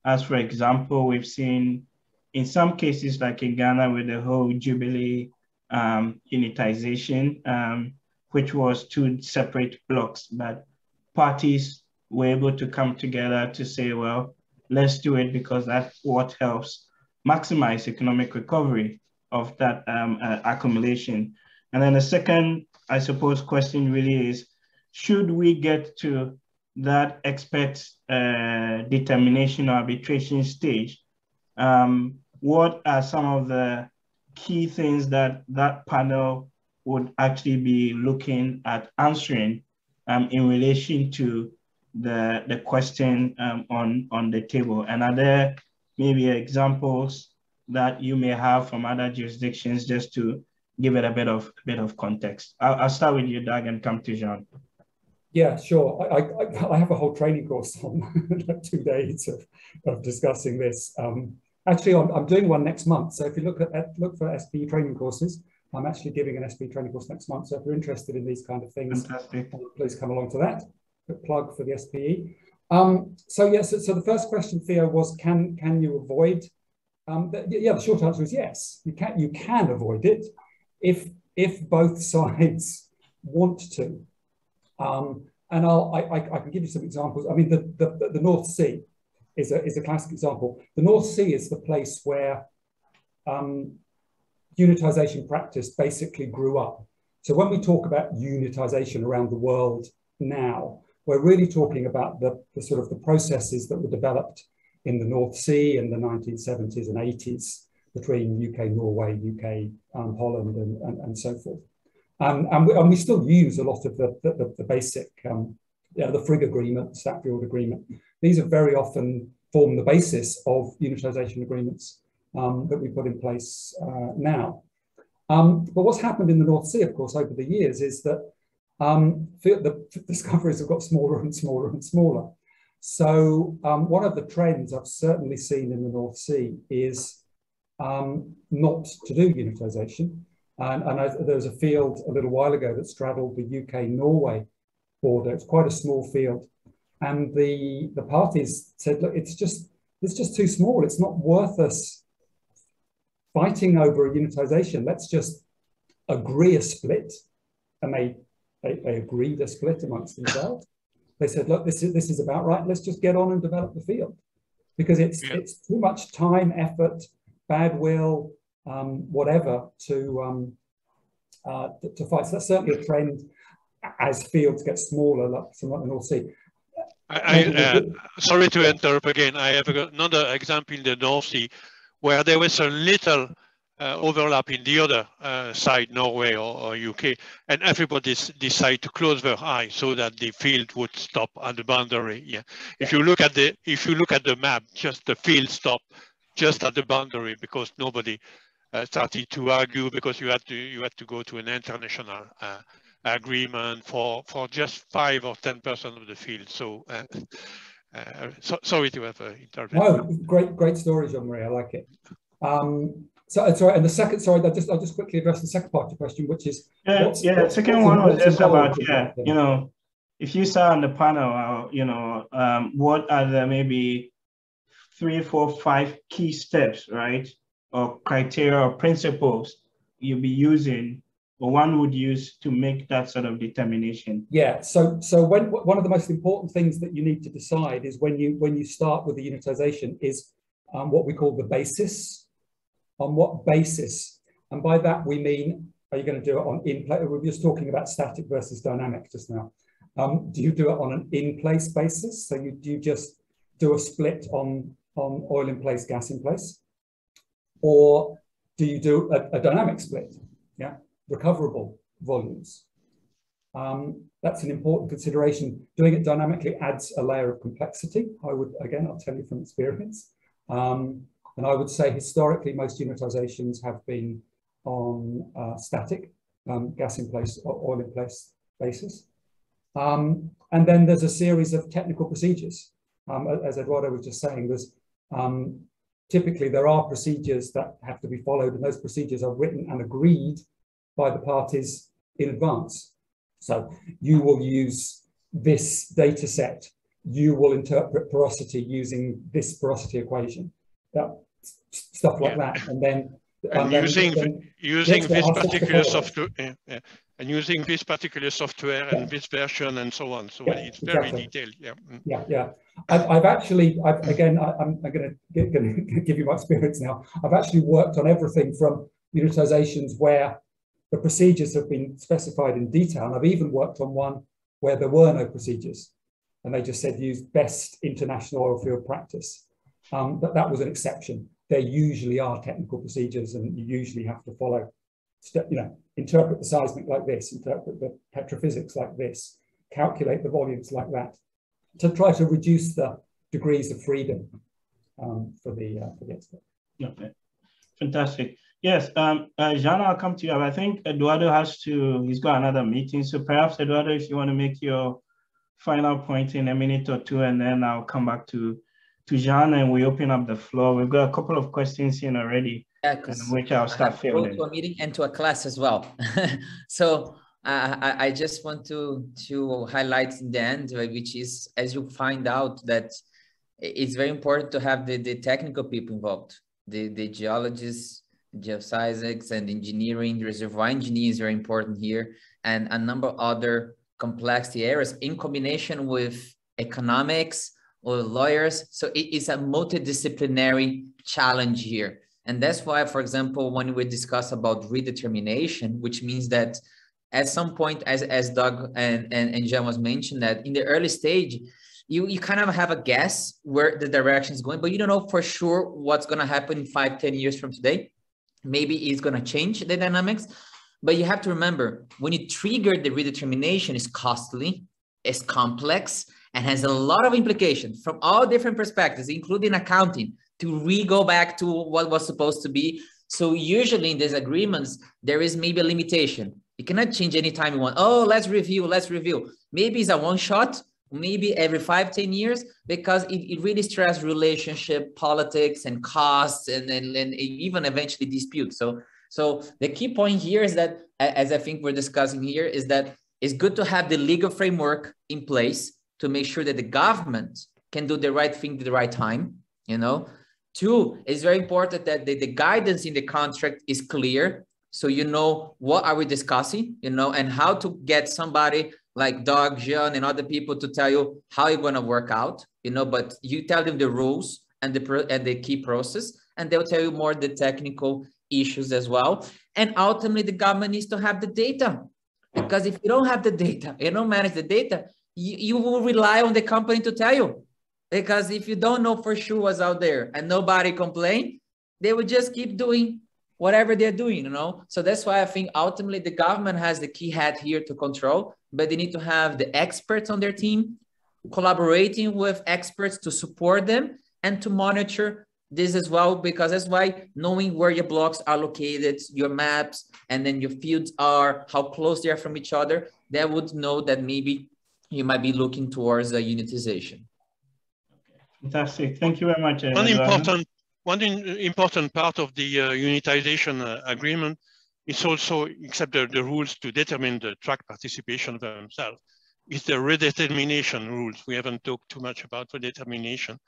As for example, we've seen in some cases, like in Ghana with the whole Jubilee unitization, which was two separate blocks, but parties were able to come together to say, well, let's do it because that's what helps maximize economic recovery of that accumulation. And then the second, I suppose, question really is, should we get to that expert determination or arbitration stage? What are some of the key things that that panel would actually be looking at answering in relation to the question on the table? And are there maybe examples that you may have from other jurisdictions, just to give it a bit of context? I'll start with you, Doug, and come to Jean. Yeah, sure. I have a whole training course on 2 days of discussing this. Actually, I'm doing one next month. So if you look for SPE training courses, I'm actually giving an SPE training course next month. So if you're interested in these kind of things, fantastic. Please come along to that. A plug for the SPE. So yes, so the first question, Theo, was can you avoid? The short answer is yes. You can avoid it if both sides want to. And I can give you some examples. I mean, the North Sea is a classic example. The North Sea is the place where unitisation practice basically grew up. So when we talk about unitisation around the world now, we're really talking about the sort of the processes that were developed in the North Sea in the 1970s and 80s between UK, Norway, UK, Holland, and so forth. And we still use a lot of the basic, the Frigg Agreement, Statfield Agreement. These are very often form the basis of unitisation agreements that we put in place now. But what's happened in the North Sea, of course, over the years is that the discoveries have got smaller and smaller and smaller. So one of the trends I've certainly seen in the North Sea is not to do unitisation. And there was a field a little while ago that straddled the UK-Norway border. It's quite a small field. And the parties said, look, it's just too small. It's not worth us fighting over a unitisation. Let's just agree a split. And they agreed a split amongst themselves. They said, look, this is about right. Let's just get on and develop the field. Because it's too much time, effort, bad will, whatever to fight. So that's certainly a trend as fields get smaller, like somewhat in the North Sea. Sorry to interrupt again. I have another example in the North Sea where there was a little overlap in the other side, Norway or UK, and everybody decided to close their eyes so that the field would stop at the boundary. Yeah. If you look at the map, just the field stopped just at the boundary because nobody started to argue because you had to go to an international agreement for just 5 or 10% of the field. So, sorry to have interrupted. No, great story, Jean-Marie. I like it. So sorry, and the second, sorry, I'll just quickly address the second part of the question, which is the second one was just about you know, if you saw on the panel, you know, what are the maybe 3, 4, 5 key steps, right, or criteria or principles you'll be using, or one would use to make that sort of determination? Yeah. So one of the most important things that you need to decide is when you start with the unitisation is what we call the basis. On what basis? And by that we mean, are you going to do it on in-place? We were just talking about static versus dynamic just now. Do you do it on an in-place basis? So do you just do a split on oil in place, gas in place? Or do you do a dynamic split? Yeah, recoverable volumes. That's an important consideration. Doing it dynamically adds a layer of complexity. I'll tell you from experience. And I would say historically, most unitizations have been on static, gas in place or oil in place basis. And then there's a series of technical procedures. As Eduardo was just saying, there's typically there are procedures that have to be followed, and those procedures are written and agreed by the parties in advance. So you will use this data set, you will interpret porosity using this porosity equation. Stuff like that, and then using this particular software, and using this particular software and this version and so on. So it's very detailed. I've actually, again, I'm going to give you my experience now. I've actually worked on everything from unitizations where the procedures have been specified in detail, and I've even worked on one where there were no procedures, and they just said use best international oil field practice. But that was an exception. There usually are technical procedures, and you usually have to follow, interpret the seismic like this, interpret the petrophysics like this, calculate the volumes like that, to try to reduce the degrees of freedom for the expert. Okay, fantastic. Yes, Jean, I'll come to you. I think Eduardo he's got another meeting. So perhaps, Eduardo, if you want to make your final point in a minute or two, and then I'll come back to Jean and we open up the floor. We've got a couple of questions in already. Yeah, because which I'll start go to fielding. a meeting and to a class as well. So I just want to highlight in the end, which is, as you find out, that it's very important to have the technical people involved, the geologists, geophysics and engineering, the reservoir engineers are important here, and a number of other complexity areas in combination with economics or lawyers. So it is a multidisciplinary challenge here. And that's why, for example, when we discuss about redetermination, which means that at some point, as Doug and Jan was mentioned, that in the early stage, you kind of have a guess where the direction is going, but you don't know for sure what's going to happen in 5-10 years from today. Maybe it's going to change the dynamics, but you have to remember, when you trigger the redetermination, it's costly, it's complex, and has a lot of implications from all different perspectives, including accounting, to go back to what was supposed to be. So usually in these agreements, there is maybe a limitation. You cannot change anytime you want. Oh, let's review. Maybe it's a one shot, maybe every 5-10 years, because it really stresses relationship, politics, and costs, and even eventually disputes. So the key point here is that, as I think we're discussing here, is that it's good to have the legal framework in place to make sure that the government can do the right thing at the right time, you know. 2, it's very important that the guidance in the contract is clear, so you know what are we discussing, you know, and how to get somebody like Doug, Jean, and other people to tell you how you're going to work out, you know, but you tell them the rules and the key process, and they'll tell you more the technical issues as well. And ultimately, the government needs to have the data, because if you don't have the data, you don't manage the data, you will rely on the company to tell you. Because if you don't know for sure what's out there and nobody complain, they will just keep doing whatever they're doing, you know? So that's why I think ultimately the government has the key hat here to control, but they need to have the experts on their team, collaborating with experts to support them and to monitor this as well, because that's why knowing where your blocks are located, your maps, and then your fields are, how close they are from each other, they would know that maybe you might be looking towards a unitization. Fantastic. Thank you very much. One important part of the unitization agreement is also, except the rules to determine the track participation themselves, is the redetermination rules. We haven't talked too much about redetermination,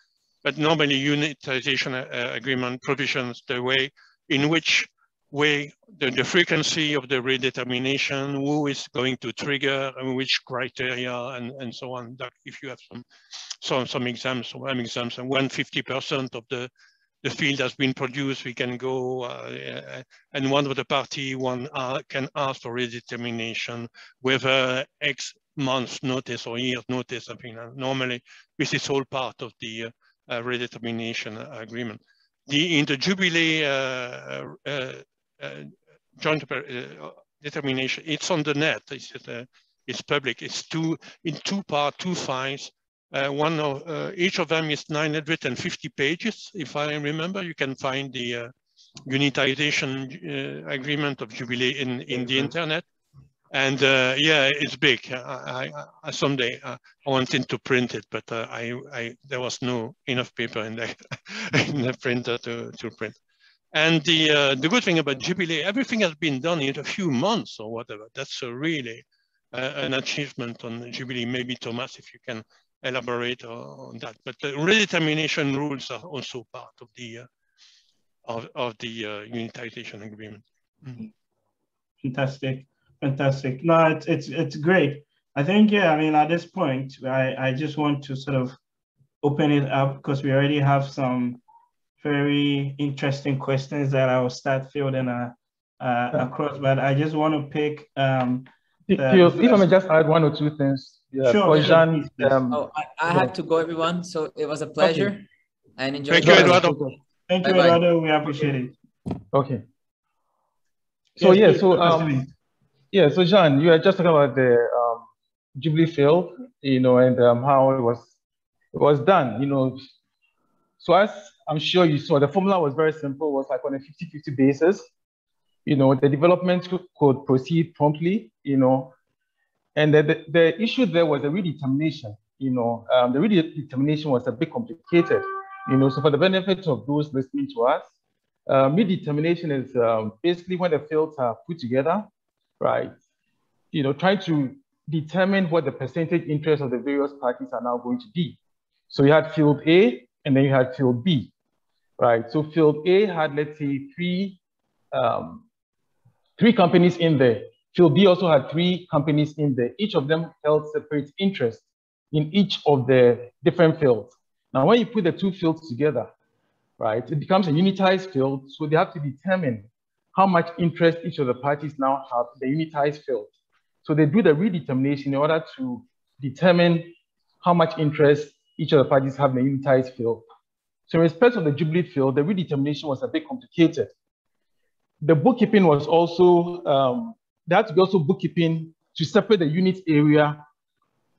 but normally unitization agreement provisions the way in which the frequency of the redetermination, who is going to trigger, and which criteria, and so on. If you have some exams, and 150% of the field has been produced, we can go and one of the party can ask for redetermination with X months notice or years notice. I mean, normally this is all part of the redetermination agreement. In the Jubilee joint determination, it's on the net. It's public. It's in two files. One of each of them is 950 pages. If I remember, you can find the unitization agreement of Jubilee in the internet. And yeah, it's big. Someday I wanted to print it, but there was no enough paper in the printer to print. And the good thing about Jubilee, everything has been done in a few months or whatever. That's really an achievement on Jubilee. Maybe Thomas, if you can elaborate on that. But the redetermination rules are also part of the unitization agreement. Mm-hmm. Fantastic. No, it's great. I think, yeah, I mean, at this point, I just want to sort of open it up, because we already have some very interesting questions that I will start fielding across, but I just want to pick if I may just add one or two things. Yeah, sure, Jean, please. I have to go, everyone. So it was a pleasure. Okay. And enjoy. Thank you, Eduardo. Thank you, Eduardo. We appreciate it. Okay. So yes, so Jean, you are just talking about the Jubilee field, you know, and how it was done, you know. So as I'm sure you saw, the formula was very simple. It was like on a 50-50 basis. You know, the development could proceed promptly, you know, and the issue there was the redetermination. You know, the redetermination was a bit complicated, you know. So for the benefit of those listening to us, Redetermination is basically when the fields are put together, right? Trying to determine what the percentage interest of the various parties are now going to be. So you had field A, and then you had field B, right? So field A had, let's say, three companies in there. Field B also had 3 companies in there. Each of them held separate interest in each of the different fields. Now, when you put the 2 fields together, right, it becomes a unitized field. So they have to determine how much interest each of the parties now have in the unitized field. So they do the redetermination in order to determine how much interest each of the parties have in the unitized field. So in respect of the Jubilee field, the redetermination was a bit complicated. The bookkeeping was also, there had to be also bookkeeping to separate the unit area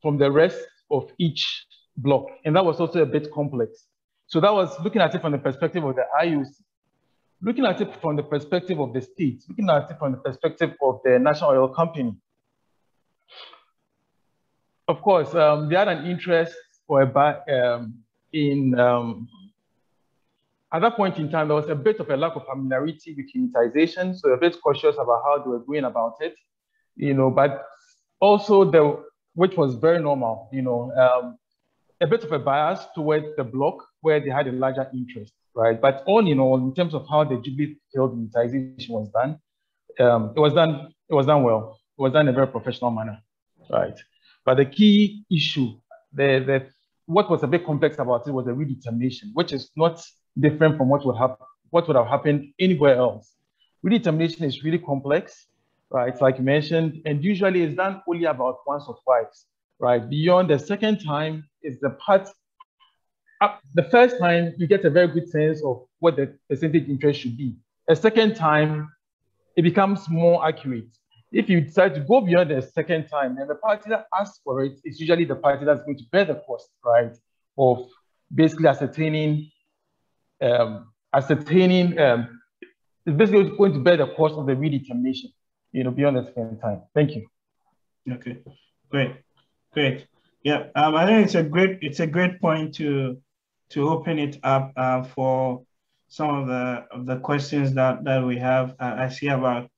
from the rest of each block. And that was also a bit complex. So that was looking at it from the perspective of the IOC, looking at it from the perspective of the state, looking at it from the perspective of the National Oil Company. Of course, they had an interest or at that point in time, there was a bit of a lack of familiarity with unitization, so a bit cautious about how they were going about it, but also which was very normal, a bit of a bias towards the block where they had a larger interest, right? But all in all, in terms of how the Jubilee field unitization was done, it was done well. It was done in a very professional manner, right? But the key issue, what was a bit complex about it was the redetermination, which is not different from what would have happened anywhere else. Redetermination is really complex, right? It's like you mentioned, and usually it's done only about once or twice, right? Beyond the second time is the part. The first time you get a very good sense of what the percentage interest should be. A second time, it becomes more accurate. If you decide to go beyond the second time, then the party that asks for it is usually the party that's going to bear the cost, right? Of basically ascertaining, it's basically going to bear the cost of the redetermination, beyond the second time. Thank you. Okay, great. Yeah, I think it's a great point to open it up for some of the questions that we have. I see about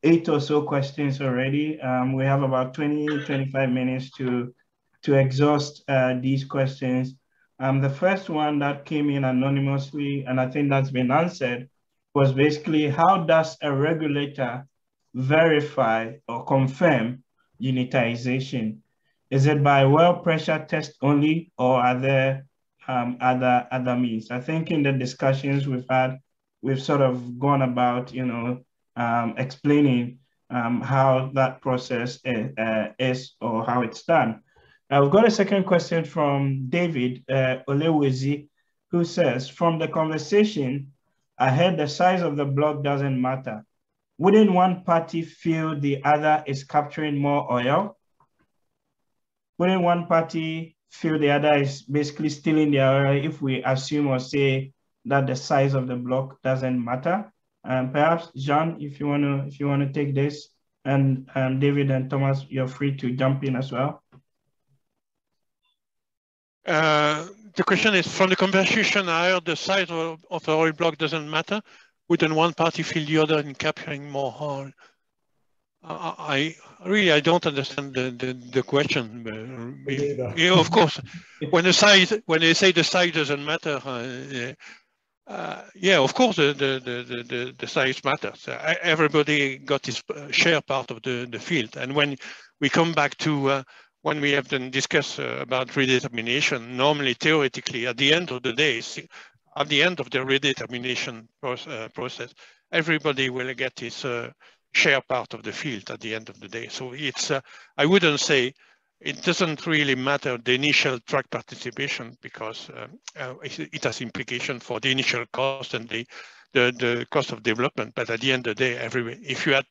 8 or so questions already. We have about 25 minutes to exhaust these questions. The first one that came in anonymously, and I think that's been answered, was basically how does a regulator verify or confirm unitization? Is it by well pressure test only, or are there other means? I think in the discussions we've had, we've sort of gone about, explaining how that process is or how it's done. Now, we've got a second question from David Olewezi, who says, from the conversation, I heard the size of the block doesn't matter. Wouldn't one party feel the other is capturing more oil? Wouldn't one party feel the other is basically stealing the oil if we assume or say that the size of the block doesn't matter? Perhaps Jean, if you want to take this, and David and Thomas, you're free to jump in as well. The question is, from the conversation I heard, the size of the oil block doesn't matter. Wouldn't one party feel the other in capturing more oil? I don't understand the question. Yeah, of course, when they say the size doesn't matter, yeah, of course the size matters. Everybody got his share part of the field, and when we come back to when we have then discussed about redetermination, normally theoretically at the end of the day, at the end of the redetermination process, everybody will get his share part of the field at the end of the day. So it's, I wouldn't say, it doesn't really matter the initial track participation, because it has implication for the initial cost and the cost of development. But at the end of the day, if you had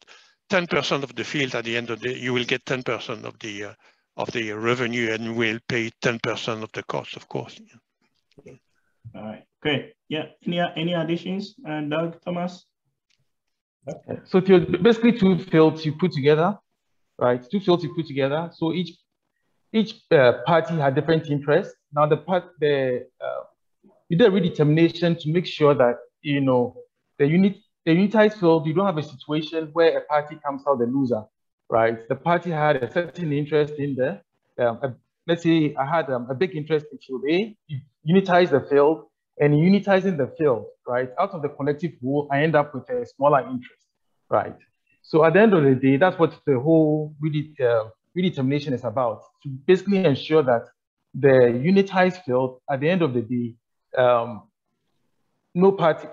10% of the field at the end of the day, you will get 10% of the revenue and will pay 10% of the cost, of course. All right, great. Yeah, any additions, Doug, Thomas? Okay. So basically 2 fields you put together, right? 2 fields you put together. So each party had different interests. Now you do a redetermination to make sure that the unitized field, you don't have a situation where a party comes out the loser, right? The party had a certain interest in the, let's say I had a big interest in field A, you unitize the field, and unitizing the field, right? Out of the collective pool, I end up with a smaller interest, right? So at the end of the day, that's what the whole redetermination is about, to basically ensure that the unitized field, at the end of the day, no party,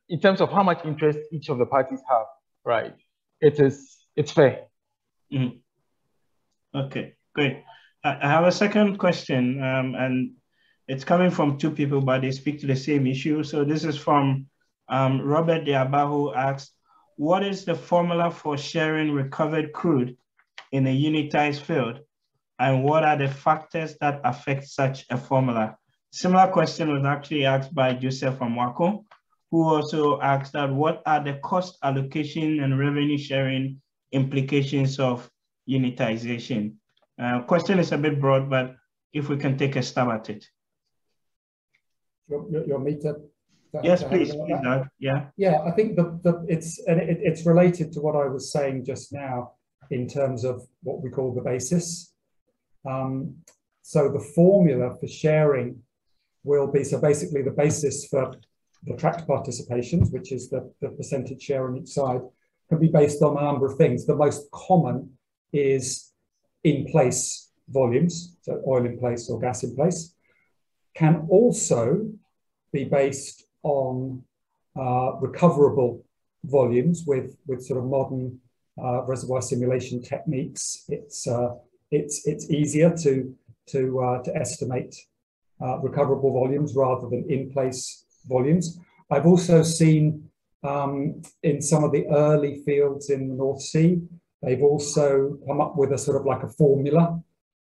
in terms of how much interest each of the parties have, right? It's fair. Mm. Okay, great. I have a second question, and it's coming from two people, but they speak to the same issue. So this is from Robert Diaba, who asked, what is the formula for sharing recovered crude in a unitized field? And what are the factors that affect such a formula? Similar question was actually asked by Joseph Amwako, who also asked that what are the cost allocation and revenue sharing implications of unitization? Question is a bit broad, but if we can take a stab at it. Your meter. Yes, please, Doug. Yeah. Yeah, I think it's related to what I was saying just now in terms of what we call the basis. So the formula for sharing will be, so basically the basis for the tracked participations, which is the percentage share on each side, can be based on a number of things. The most common is in place volumes, so oil in place or gas in place, can also be based on recoverable volumes with sort of modern reservoir simulation techniques. It's easier to estimate recoverable volumes rather than in-place volumes. I've also seen in some of the early fields in the North Sea, they've also come up with a sort of like a formula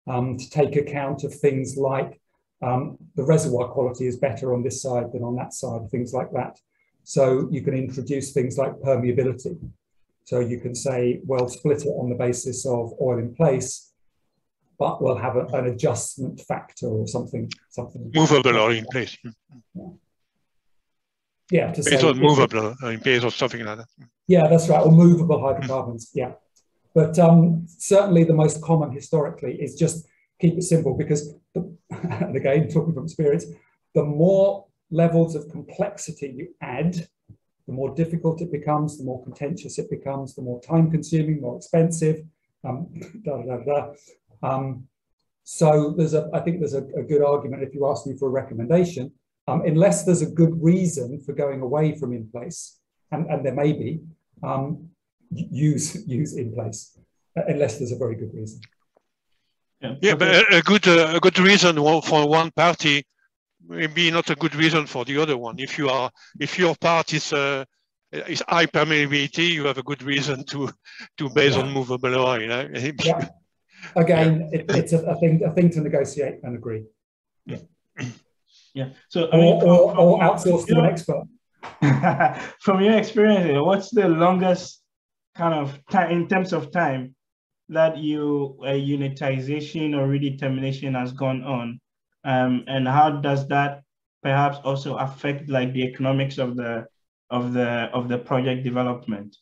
to take account of things like the reservoir quality is better on this side than on that side, things like that. So you can introduce things like permeability. So you can say, well, split it on the basis of oil in place, but we'll have an adjustment factor or something. Movable or in place. Yeah, to based say on movable or in place or something like that. Yeah, that's right, or movable hydrocarbons, yeah. But certainly the most common historically is just keep it simple, because, and again, talking from experience, the more levels of complexity you add, the more difficult it becomes, the more contentious it becomes, the more time consuming, more expensive, So I think there's a good argument if you ask me for a recommendation, unless there's a good reason for going away from in place, and there may be, use in place, unless there's a very good reason. Yeah, but a good reason for one party maybe not a good reason for the other one. If your part is high permeability, you have a good reason to base on movable oil. You know? Yeah. Again, it's a thing to negotiate and agree. Yeah. Yeah. So I mean, or outsource to an expert. From your experience, what's the longest kind of time in terms of time that unitization or redetermination has gone on, and how does that perhaps also affect like the economics of the project development?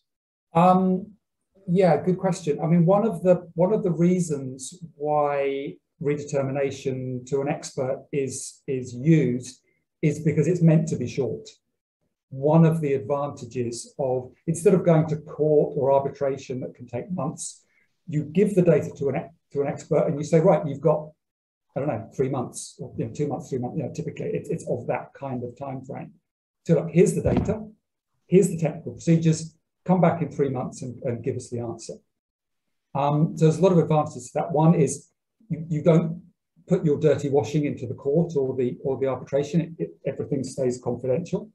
Yeah, good question. I mean, one of the reasons why redetermination to an expert is used is because it's meant to be short. One of the advantages of, instead of going to court or arbitration that can take months, you give the data to an expert and you say, right, you've got, I don't know, 3 months, or 2 months, 3 months, typically it's of that kind of time frame. So look, here's the data, here's the technical procedures, come back in 3 months and give us the answer. So there's a lot of advantages to that. One is you don't put your dirty washing into the court or the arbitration, everything stays confidential.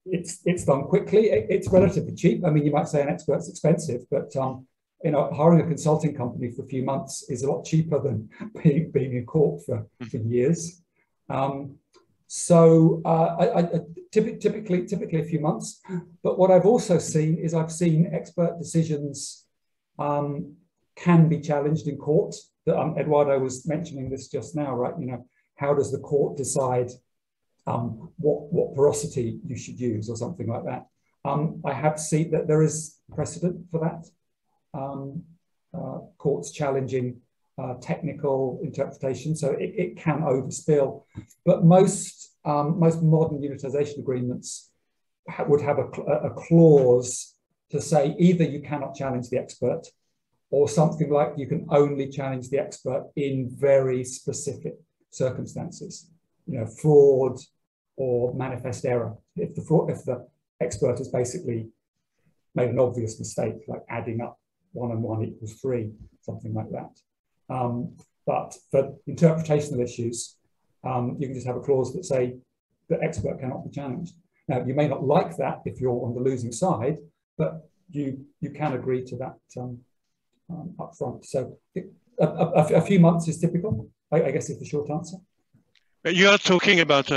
It's done quickly. It's relatively cheap. I mean, you might say an expert's expensive, but hiring a consulting company for a few months is a lot cheaper than being in court for years. So typically a few months. But what I've also seen is expert decisions can be challenged in court. Eduardo was mentioning this just now, right? How does the court decide what porosity you should use or something like that. I have seen that there is precedent for that. Courts challenging technical interpretation, so it can overspill. But most modern unitisation agreements would have a clause to say either you cannot challenge the expert, or something like you can only challenge the expert in very specific circumstances, fraud or manifest error. If the expert has basically made an obvious mistake, like adding up 1 and 1 equals 3, something like that. But for interpretational issues, you can just have a clause that say the expert cannot be challenged. Now, you may not like that if you're on the losing side, but you can agree to that up front. So a few months is typical, I guess, is the short answer. You are talking about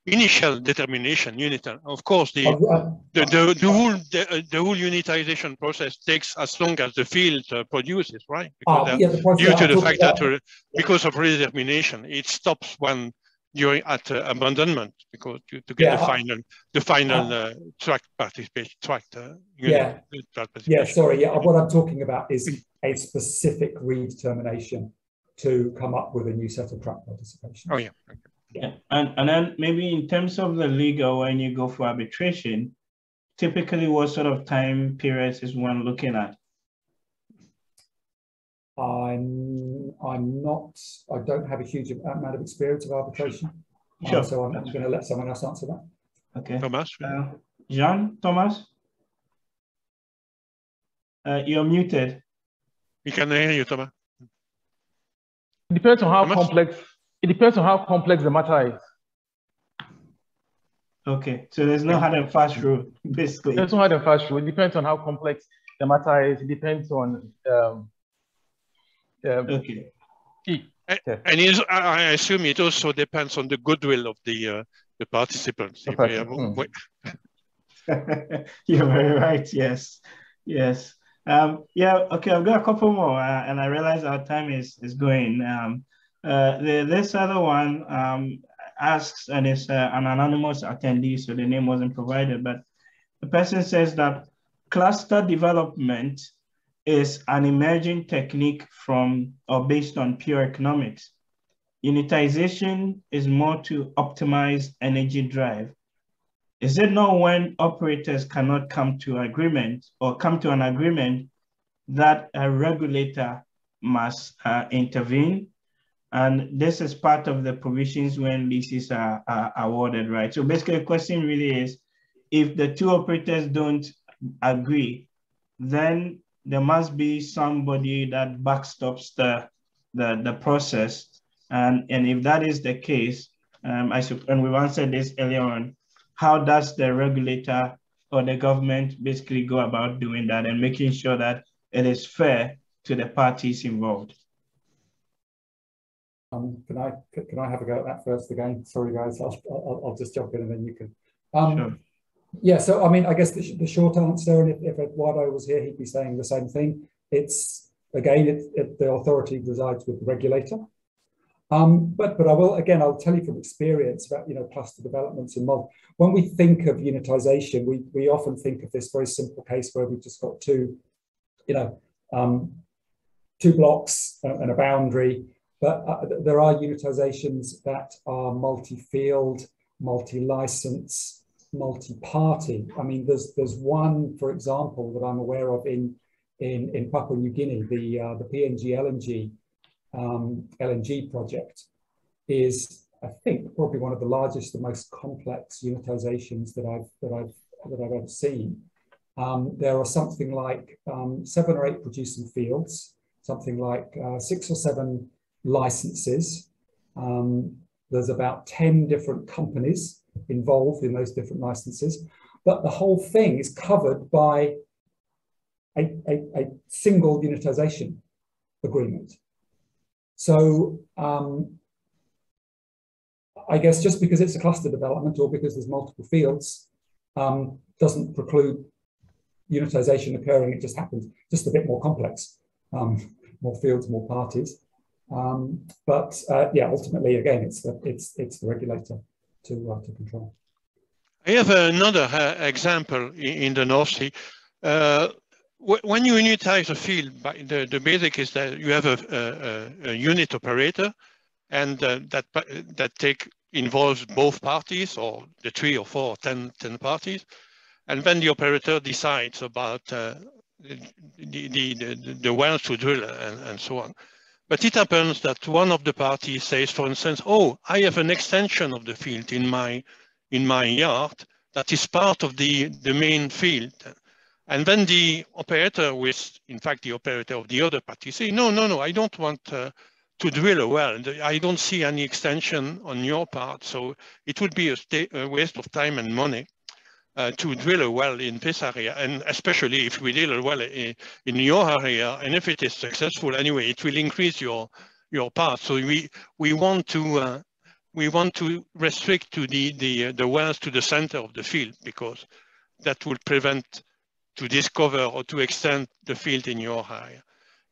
initial determination, Of course, the whole unitization process takes as long as the field produces, right? Because due to the fact that because of redetermination, it stops when during at abandonment, because to get the final track participation. What I'm talking about is a specific redetermination to come up with a new set of track participation. Oh yeah. Okay. Yeah, and then maybe in terms of the legal, when you go for arbitration, typically what sort of time periods is one looking at? I don't have a huge amount of experience of arbitration. Sure. So I'm going to let someone else answer that. Okay. Thomas? Jean, Thomas? You're muted. We can hear you, Thomas. It depends on how complex. It depends on how complex the matter is. Okay, so there's no hard and fast rule, basically. There's no hard and fast rule. It depends on how complex the matter is. It depends on. Okay. And I assume it also depends on the goodwill of the participants. You're very right. Yes. Yes. Okay. I've got a couple more, and I realize our time is going. This other one asks, and it's an anonymous attendee, so the name wasn't provided, but the person says that cluster development is an emerging technique from or based on pure economics. Unitization is more to optimize energy drive. Is it not when operators cannot come to agreement or come to an agreement that a regulator must intervene? And this is part of the provisions when leases are awarded, right? So basically the question really is, if the two operators don't agree, then there must be somebody that backstops the process. And if that is the case, and we've answered this earlier on, how does the regulator or the government basically go about doing that and making sure that it is fair to the parties involved? Can I have a go at that first again? Sorry, guys, I'll just jump in and then you can. Sure. Yeah, so I mean, I guess the short answer, and if Eduardo was here, he'd be saying the same thing. It's again, the authority resides with the regulator. But I'll tell you from experience about cluster developments and when we think of unitization, we often think of this very simple case where we've just got two blocks and a boundary. But there are unitizations that are multi-field, multi-license, multi-party. I mean, there's one, for example, that I'm aware of in Papua New Guinea, the PNG LNG project is, I think, probably one of the largest and most complex unitizations that I've ever seen. There are something like 7 or 8 producing fields, something like 6 or 7 licenses. There's about 10 different companies involved in those different licenses, but the whole thing is covered by a single unitization agreement. So I guess just because it's a cluster development or because there's multiple fields doesn't preclude unitization occurring. It just happens just a bit more complex, more fields, more parties. But ultimately, again, it's the regulator to control. I have another example in the North Sea. When you unitize a field, the basic is that you have a unit operator, and that involves both parties, or the 3 or 4 or 10 parties, and then the operator decides about the wells to drill and so on. But it happens that one of the parties says, for instance, oh, I have an extension of the field in my yard that is part of the main field. And then the operator, in fact the operator of the other party, say, no, I don't want to drill a well. I don't see any extension on your part. So it would be a waste of time and money to drill a well in this area. And especially if we drill a well in your area, and if it is successful anyway, it will increase your part. So we want to restrict to the wells to the center of the field, because that will prevent to discover or to extend the field in your area.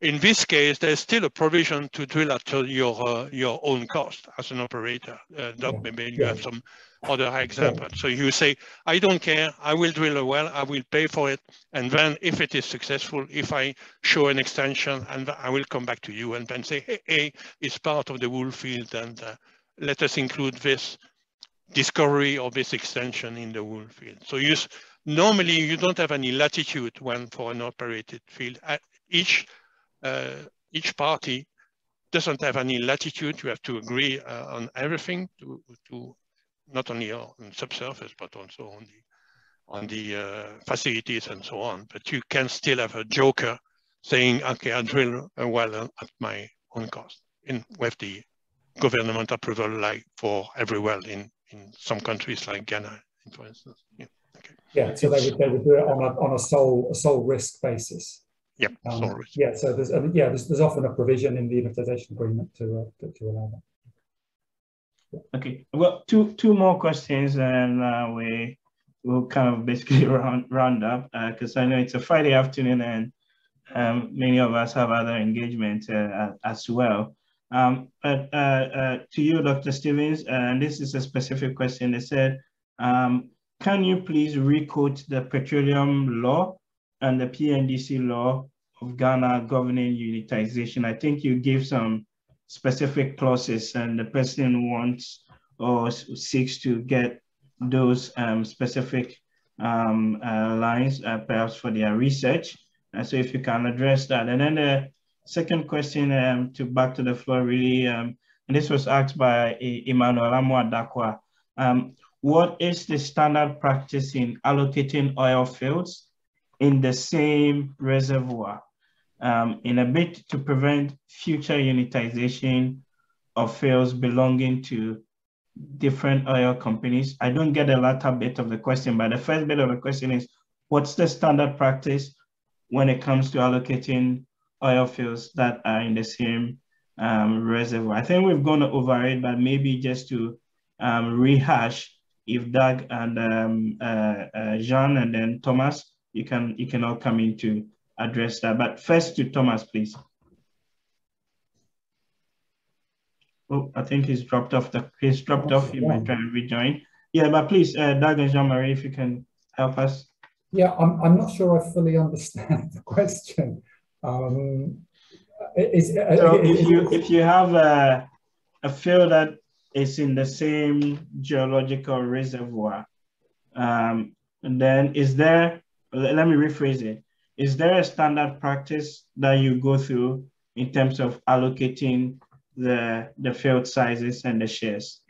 In this case, there's still a provision to drill at your own cost as an operator. Doc, maybe you have some other examples. So you say, I don't care, I will drill a well, I will pay for it, and then if it is successful, if I show an extension, and I will come back to you and then say, hey, it's part of the whole field, and let us include this discovery or this extension in the whole field. So normally you don't have any latitude for an operated field. Each party doesn't have any latitude. You have to agree on everything, to not only on subsurface, but also on the facilities and so on. But you can still have a joker saying, okay, I'll drill a well at my own cost, with the government approval, like for every well in some countries like Ghana, for instance. Yeah. Okay. Yeah, so they would do it on a sole risk basis. Yep. Sole risk. Yeah, so there's often a provision in the unitisation agreement to allow that. Yeah. Okay, well, two more questions, and we will kind of basically round up, because I know it's a Friday afternoon, and many of us have other engagements as well. But to you, Dr. Stevens, and this is a specific question. They said, can you please requote the petroleum law and the PNDC law of Ghana governing unitization? I think you gave some specific clauses, and the person wants or seeks to get those specific lines, perhaps for their research. So if you can address that. And then the second question, back to the floor, really, and this was asked by Emmanuel Amwadakwa. What is the standard practice in allocating oil fields in the same reservoir in a bid to prevent future unitization of fields belonging to different oil companies? I don't get the latter bit of the question, but the first bit of the question is, what's the standard practice when it comes to allocating oil fields that are in the same reservoir? I think we've gone over it, but maybe just to rehash, if Doug and Jean and then Thomas, you can all come in to address that. But first to Thomas, please. Oh, I think he's dropped off. He might try and rejoin. Yeah, but please, Doug and Jean-Marie, if you can help us. Yeah, I'm not sure I fully understand the question. If you have a field that is in the same geological reservoir, and then is there, let me rephrase it, is there a standard practice that you go through in terms of allocating the field sizes and the shares?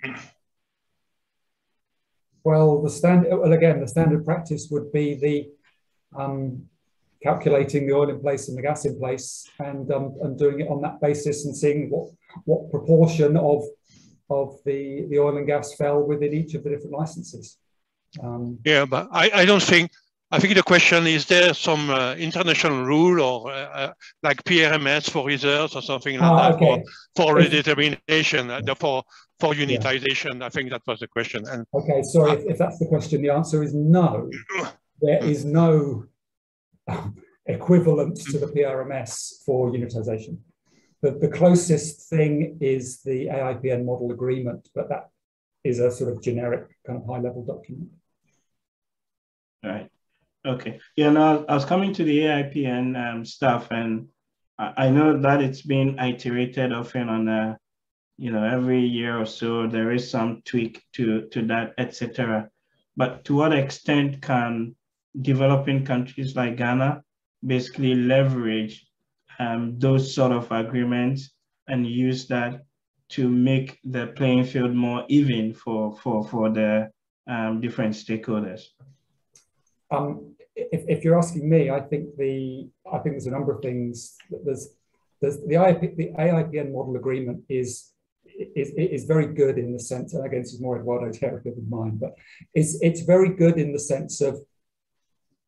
Well, the standard practice would be the calculating the oil in place and the gas in place, and doing it on that basis, and seeing what proportion of the oil and gas fell within each of the different licenses. Yeah, but I don't think. I think the question is, there some international rule or like PRMS for reserves or something like that, okay, for redetermination, for unitization? Yeah. I think that was the question. And okay, sorry, if that's the question, the answer is no. There is no equivalent to the PRMS for unitization. The closest thing is the AIPN model agreement, but is a sort of generic kind of high-level document. Right. Okay. Yeah, no, I was coming to the AIPN stuff, and I know that it's been iterated often on a, every year or so there is some tweak to that, etc. But to what extent can developing countries like Ghana basically leverage those sort of agreements and use that to make the playing field more even for the different stakeholders? If you're asking me, I think there's a number of things. There's the AIPN model agreement is very good in the sense, and again, this is more Eduardo's area than mine, but it's very good in the sense of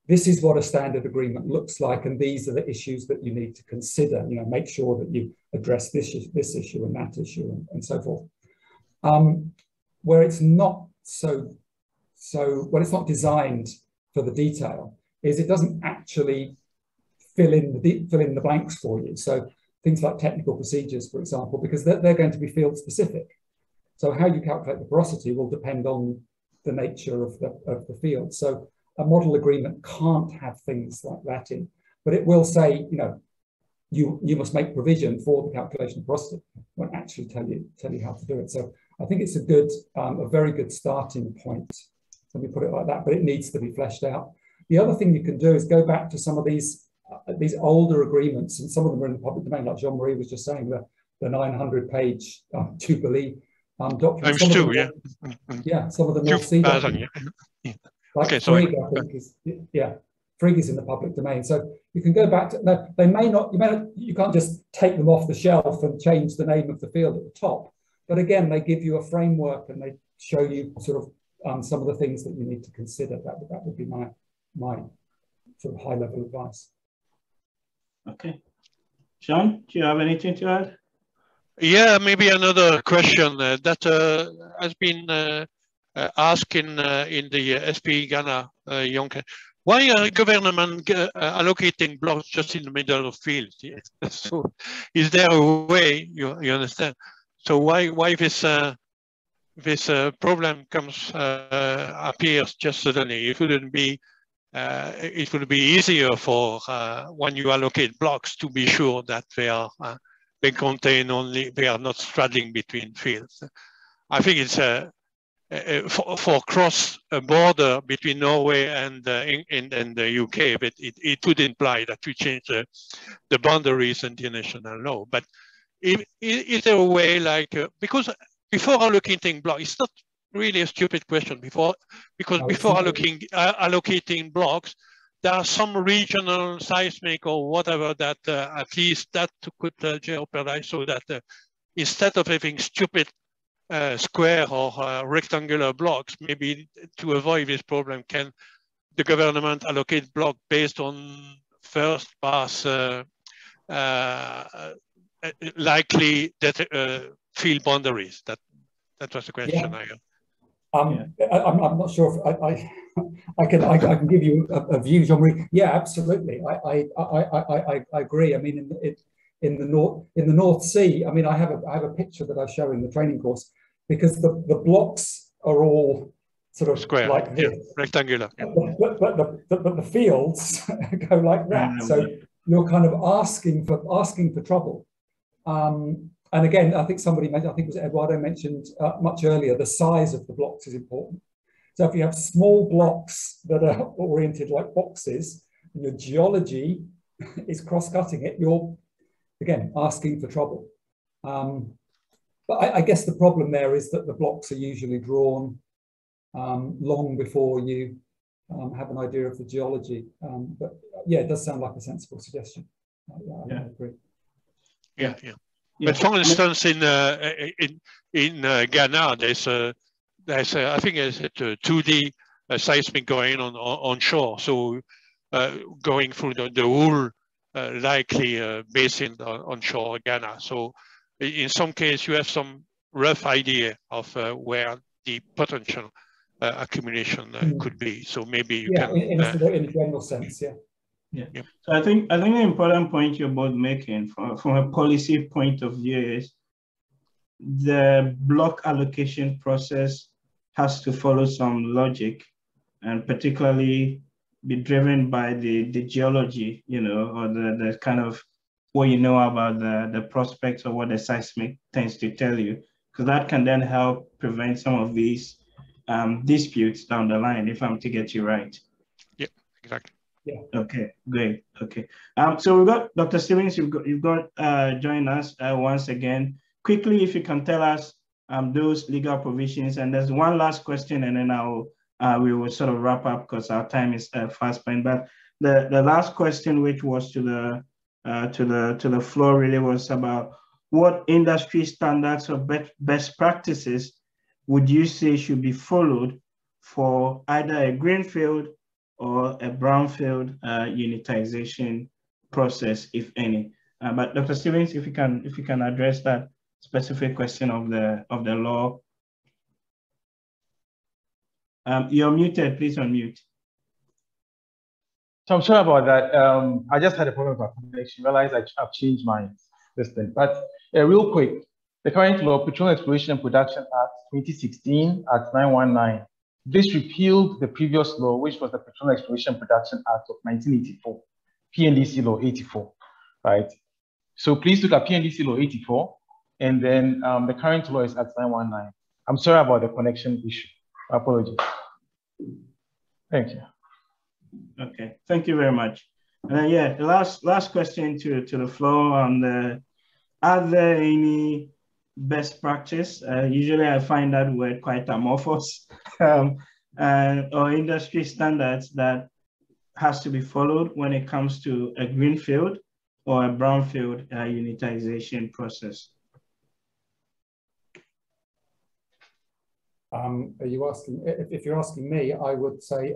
this is what a standard agreement looks like, and these are the issues that you need to consider. Make sure that you address this issue and that issue and so forth. Where it's not it's not designed for the detail is it doesn't actually fill in the blanks for you. So things like technical procedures, for example, because they're going to be field specific. So how you calculate the porosity will depend on the nature of the field. So a model agreement can't have things like that in, but it will say, you must make provision for the calculation of porosity. It won't actually tell you how to do it. So I think it's a very good starting point. Let me put it like that, but it needs to be fleshed out. The other thing you can do is go back to some of these older agreements, and some of them are in the public domain, like Jean-Marie was just saying, the 900-page Jubilee document. Times two, yeah. Yeah, some of the North Sea documents. Yeah. Like okay, Frigg, I think is, Frigg is in the public domain. So you can go back to, no, you can't just take them off the shelf and change the name of the field at the top. But again, they give you a framework and they show you sort of some of the things that you need to consider. That would be my sort of high-level advice. Okay. Sean, do you have anything to add? Yeah, maybe another question that has been asked in the SPE Ghana, Yonke. Why are government allocating blocks just in the middle of fields? So, is there a way you understand? So why this problem appears just suddenly? It would be easier for when you allocate blocks to be sure that they contain only, they are not straddling between fields. I think it's for cross a border between Norway and the UK, but it would imply that we change the boundaries and the national law. But is there a way, like, because before allocating blocks, it's not really a stupid question, because before allocating blocks, there are some regional seismic or whatever that at least that could jeopardize, so that instead of having stupid square or rectangular blocks, maybe to avoid this problem, can the government allocate block based on first pass likely that field boundaries? That was the question. Yeah. I'm not sure if I can give you a view, Jean-Marie. Yeah, absolutely. I agree. I mean, in the North Sea, I mean, I have a picture that I show in the training course, because the blocks are all sort of square, like this, rectangular. But the fields go like that. So you're kind of asking for trouble. And again, I think somebody mentioned, I think it was Eduardo mentioned much earlier, the size of the blocks is important. So if you have small blocks that are oriented like boxes, and your geology is cross-cutting it, you're, again, asking for trouble. But I guess the problem there is that the blocks are usually drawn long before you have an idea of the geology. But yeah, it does sound like a sensible suggestion. I agree. Yeah. But for instance, in Ghana, there's I think there's a 2D seismic going on shore. So going through the whole likely basin on shore Ghana. So in some case, you have some rough idea of where the potential accumulation could be. So maybe you can in a general sense, yeah. Yeah. So I think the important point you're both making from a policy point of view is the block allocation process has to follow some logic, and particularly be driven by the geology, you know, or the kind of what you know about the prospects or what the seismic tends to tell you, because that can then help prevent some of these disputes down the line, if I'm to get you right. Yeah, exactly. Yeah. Okay, great. Okay. So we've got Dr. Stevens, you've got joined us once again. Quickly, if you can tell us those legal provisions, and there's one last question, and then we will sort of wrap up because our time is fast spent. But the last question, which was to the floor, really was about what industry standards or best practices would you say should be followed for either a greenfield or a brownfield unitization process, if any. But Dr. Stevens, if you can address that specific question of the law. You're muted, please unmute. So I'm sorry about that. I just had a problem with my connection. Realized I've changed my system. But real quick, the current law, Petroleum Exploration and Production Act 2016 Act 919. This repealed the previous law, which was the Petroleum Exploration and Production Act of 1984, PNDC Law 84, right? So please look at PNDC Law 84, and then the current law is Act 919. I'm sorry about the connection issue. Apologies. Thank you. Okay, thank you very much. And yeah, the last question to the floor on the, are there any best practice? Usually I find that word quite amorphous, or industry standards that has to be followed when it comes to a greenfield or a brownfield unitization process. Are you asking, if you're asking me, I would say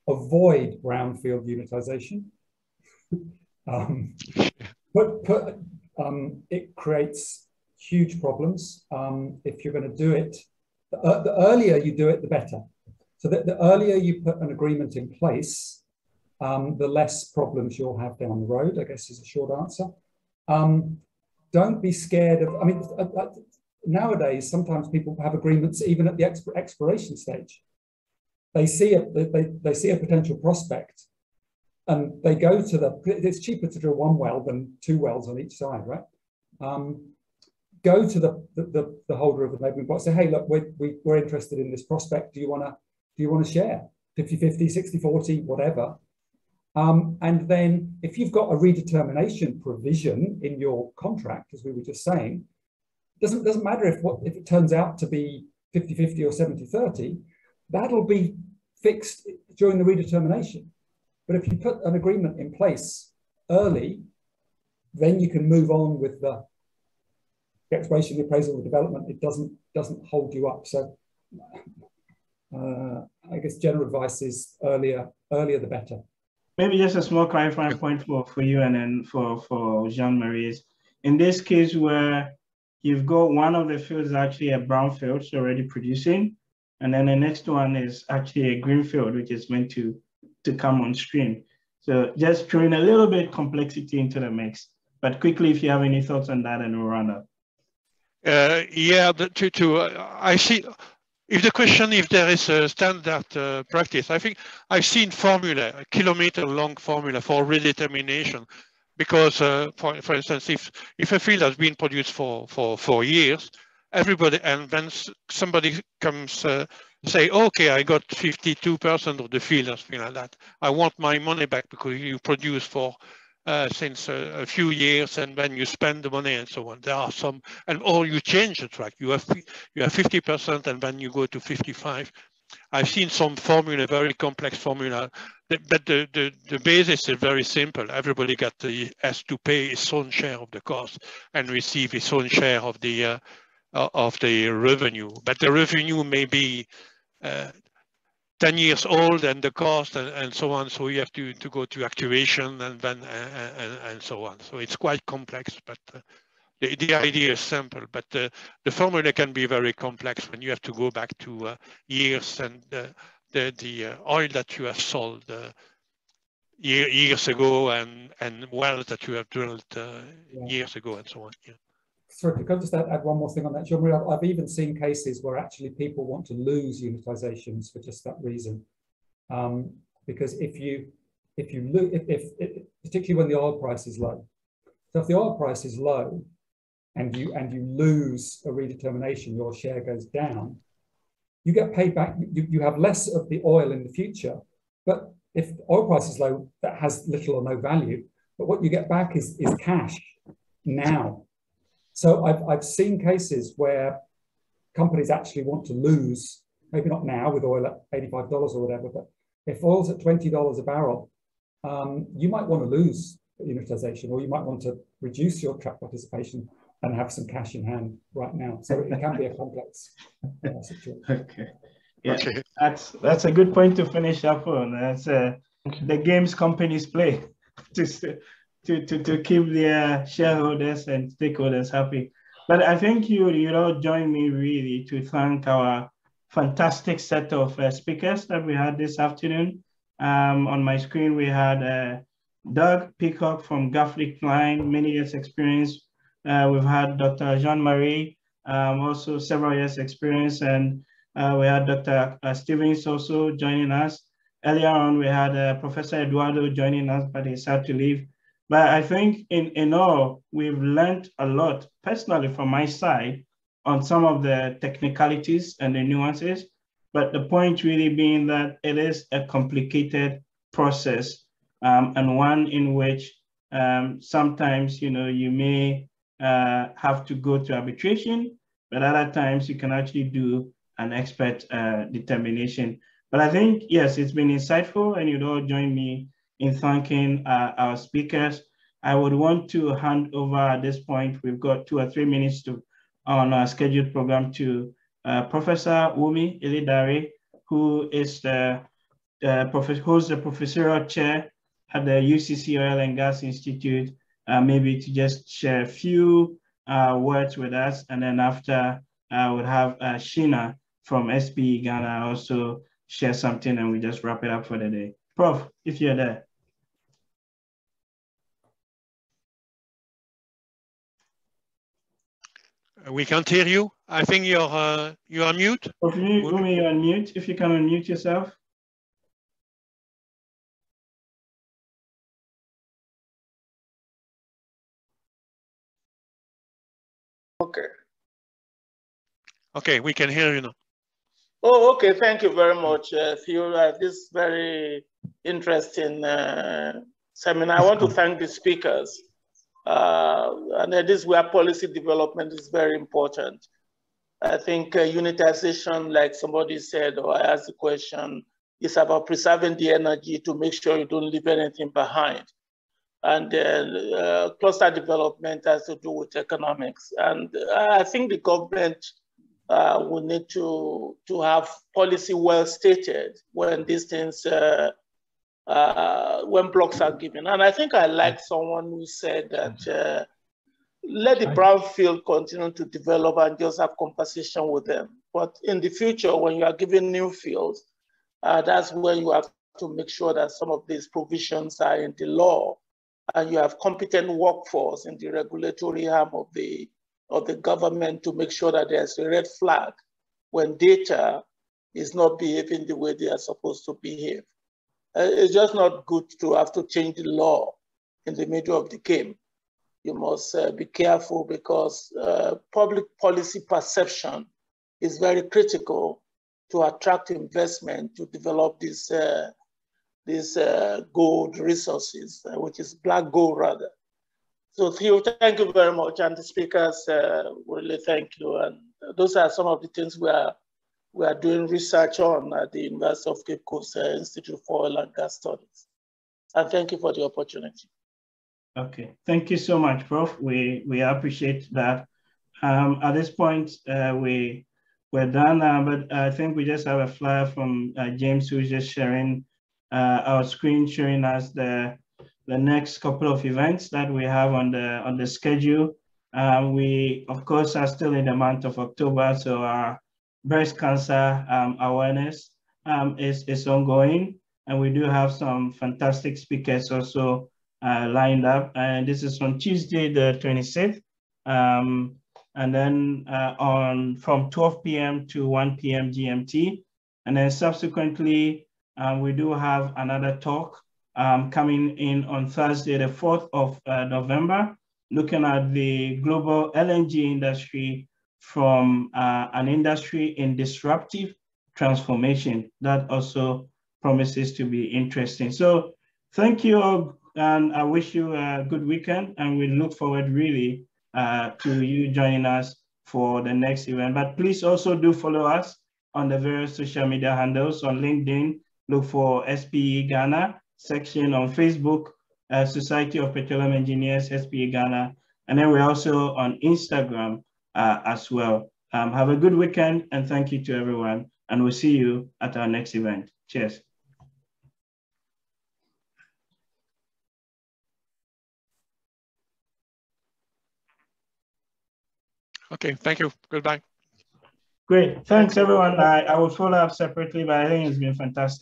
avoid brownfield unitization. It creates huge problems. If you're going to do it, the earlier you do it, the better. So the earlier you put an agreement in place, the less problems you'll have down the road, I guess is a short answer. Don't be scared of, I mean, nowadays, sometimes people have agreements even at the exploration stage. They see a potential prospect and they go to it's cheaper to drill one well than two wells on each side, right? Go to the holder of the neighboring block, say, hey, look, we're interested in this prospect. Do you want to share 50-50, 60-40, whatever? And then if you've got a redetermination provision in your contract, as we were just saying, doesn't matter if it turns out to be 50-50 or 70-30, that'll be fixed during the redetermination. But if you put an agreement in place early, then you can move on with the exploration, the appraisal, the development. It doesn't hold you up. So I guess general advice is earlier the better. Maybe just a small clarifying point for you and then for Jean-Marie is, in this case where you've got one of the fields actually a brownfield, so already producing, and then the next one is actually a greenfield, which is meant to come on stream. So just throwing a little bit complexity into the mix. But quickly, if you have any thoughts on that, and we'll round up. Yeah, I see. If the question, if there is a standard practice, I think I've seen formula, a kilometer-long formula for redetermination, because, for instance, if a field has been produced for 4 years, everybody, and then somebody comes say, okay, I got 52% of the field or something like that. I want my money back because you produced for since a few years, and then you spend the money and so on. There are some, or you change the track. You have 50% and then you go to 55. I've seen some formula, very complex formula, but the basis is very simple. Everybody has to pay his own share of the cost and receive his own share of the revenue. But the revenue may be 10 years old, and the cost and so on. So you have to go to activation and then and so on. So it's quite complex, but the idea is simple. But the formula can be very complex when you have to go back to years and the oil that you have sold years ago and wells that you have drilled years ago and so on. Yeah. sorry, can I just add one more thing on that, Jean-Marie? I've even seen cases where actually people want to lose unitizations for just that reason. Because particularly when the oil price is low. So if the oil price is low and you lose a redetermination, your share goes down, you get paid back, you have less of the oil in the future. But if the oil price is low, that has little or no value. But what you get back is cash now. So I've seen cases where companies actually want to lose, maybe not now with oil at $85 or whatever, but if oil's at $20 a barrel, you might want to lose unitization, or you might want to reduce your track participation and have some cash in hand right now. So it can be a complex situation. Okay. Yeah, okay. That's a good point to finish up on. That's the games companies play to keep their shareholders and stakeholders happy. But I think you all join me really to thank our fantastic set of speakers that we had this afternoon. On my screen, we had Doug Peacock from Gaffley Klein, many years experience. We've had Dr. Jean-Marie, also several years experience, and we had Dr. Stevens also joining us. Earlier on, we had Professor Eduardo joining us, but he's had to leave. But I think in all, we've learned a lot, personally from my side, on some of the technicalities and the nuances. But the point really being that it is a complicated process, and one in which sometimes, you may have to go to arbitration, but other times you can actually do an expert determination. But I think, yes, it's been insightful, and you'd all join me in thanking our speakers. I would want to hand over at this point, we've got 2 or 3 minutes on our scheduled program to Professor Wumi Ilidari, who is the professorial chair at the UCC Oil and Gas Institute, maybe to just share a few words with us. And then after, we'll have Sheena from SPE Ghana also share something, and we just wrap it up for the day. Prof, if you're there. We can't hear you. I think you're on mute. Wumi, you're on mute. If you can unmute yourself. Okay. Okay, we can hear you now. Oh, okay. Thank you very much, Theo. This very interesting seminar. I want to thank the speakers. And this is where policy development is very important. I think unitization, like somebody said, or I asked the question, is about preserving the energy to make sure you don't leave anything behind. And cluster development has to do with economics. And I think the government will need to have policy well stated when these things, when blocks are given. And I think I like someone who said that let the brownfield continue to develop and just have conversation with them. But in the future, when you are given new fields, that's when you have to make sure that some of these provisions are in the law, and you have competent workforce in the regulatory arm of the government to make sure that there's a red flag when data is not behaving the way they are supposed to behave. It's just not good to have to change the law in the middle of the game. You must be careful, because public policy perception is very critical to attract investment to develop these gold resources, which is black gold rather. So Theo, thank you very much, and the speakers really thank you. And those are some of the things we are doing research on at the University of Cape Coast Institute for Oil and Gas Studies. And thank you for the opportunity. Okay, thank you so much, Prof. We appreciate that. At this point, we're done, but I think we just have a flyer from James, who's just sharing our screen, showing us the next couple of events that we have on the schedule. We, of course, are still in the month of October, so our breast cancer awareness is ongoing, and we do have some fantastic speakers also lined up. And this is on Tuesday, the 26th. and then from 12 p.m. to 1 p.m. GMT. And then subsequently, we do have another talk coming in on Thursday, the 4th of November, looking at the global LNG industry from an industry in disruptive transformation. That also promises to be interesting. So thank you all, and I wish you a good weekend, and we look forward really to you joining us for the next event. But please also do follow us on the various social media handles. On LinkedIn, look for SPE Ghana, section on Facebook, Society of Petroleum Engineers, SPE Ghana, and then we're also on Instagram as well. Have a good weekend, and thank you to everyone, and we'll see you at our next event. Cheers. Okay, thank you. Goodbye. Great. Thanks, everyone. I will follow up separately, but I think it's been fantastic.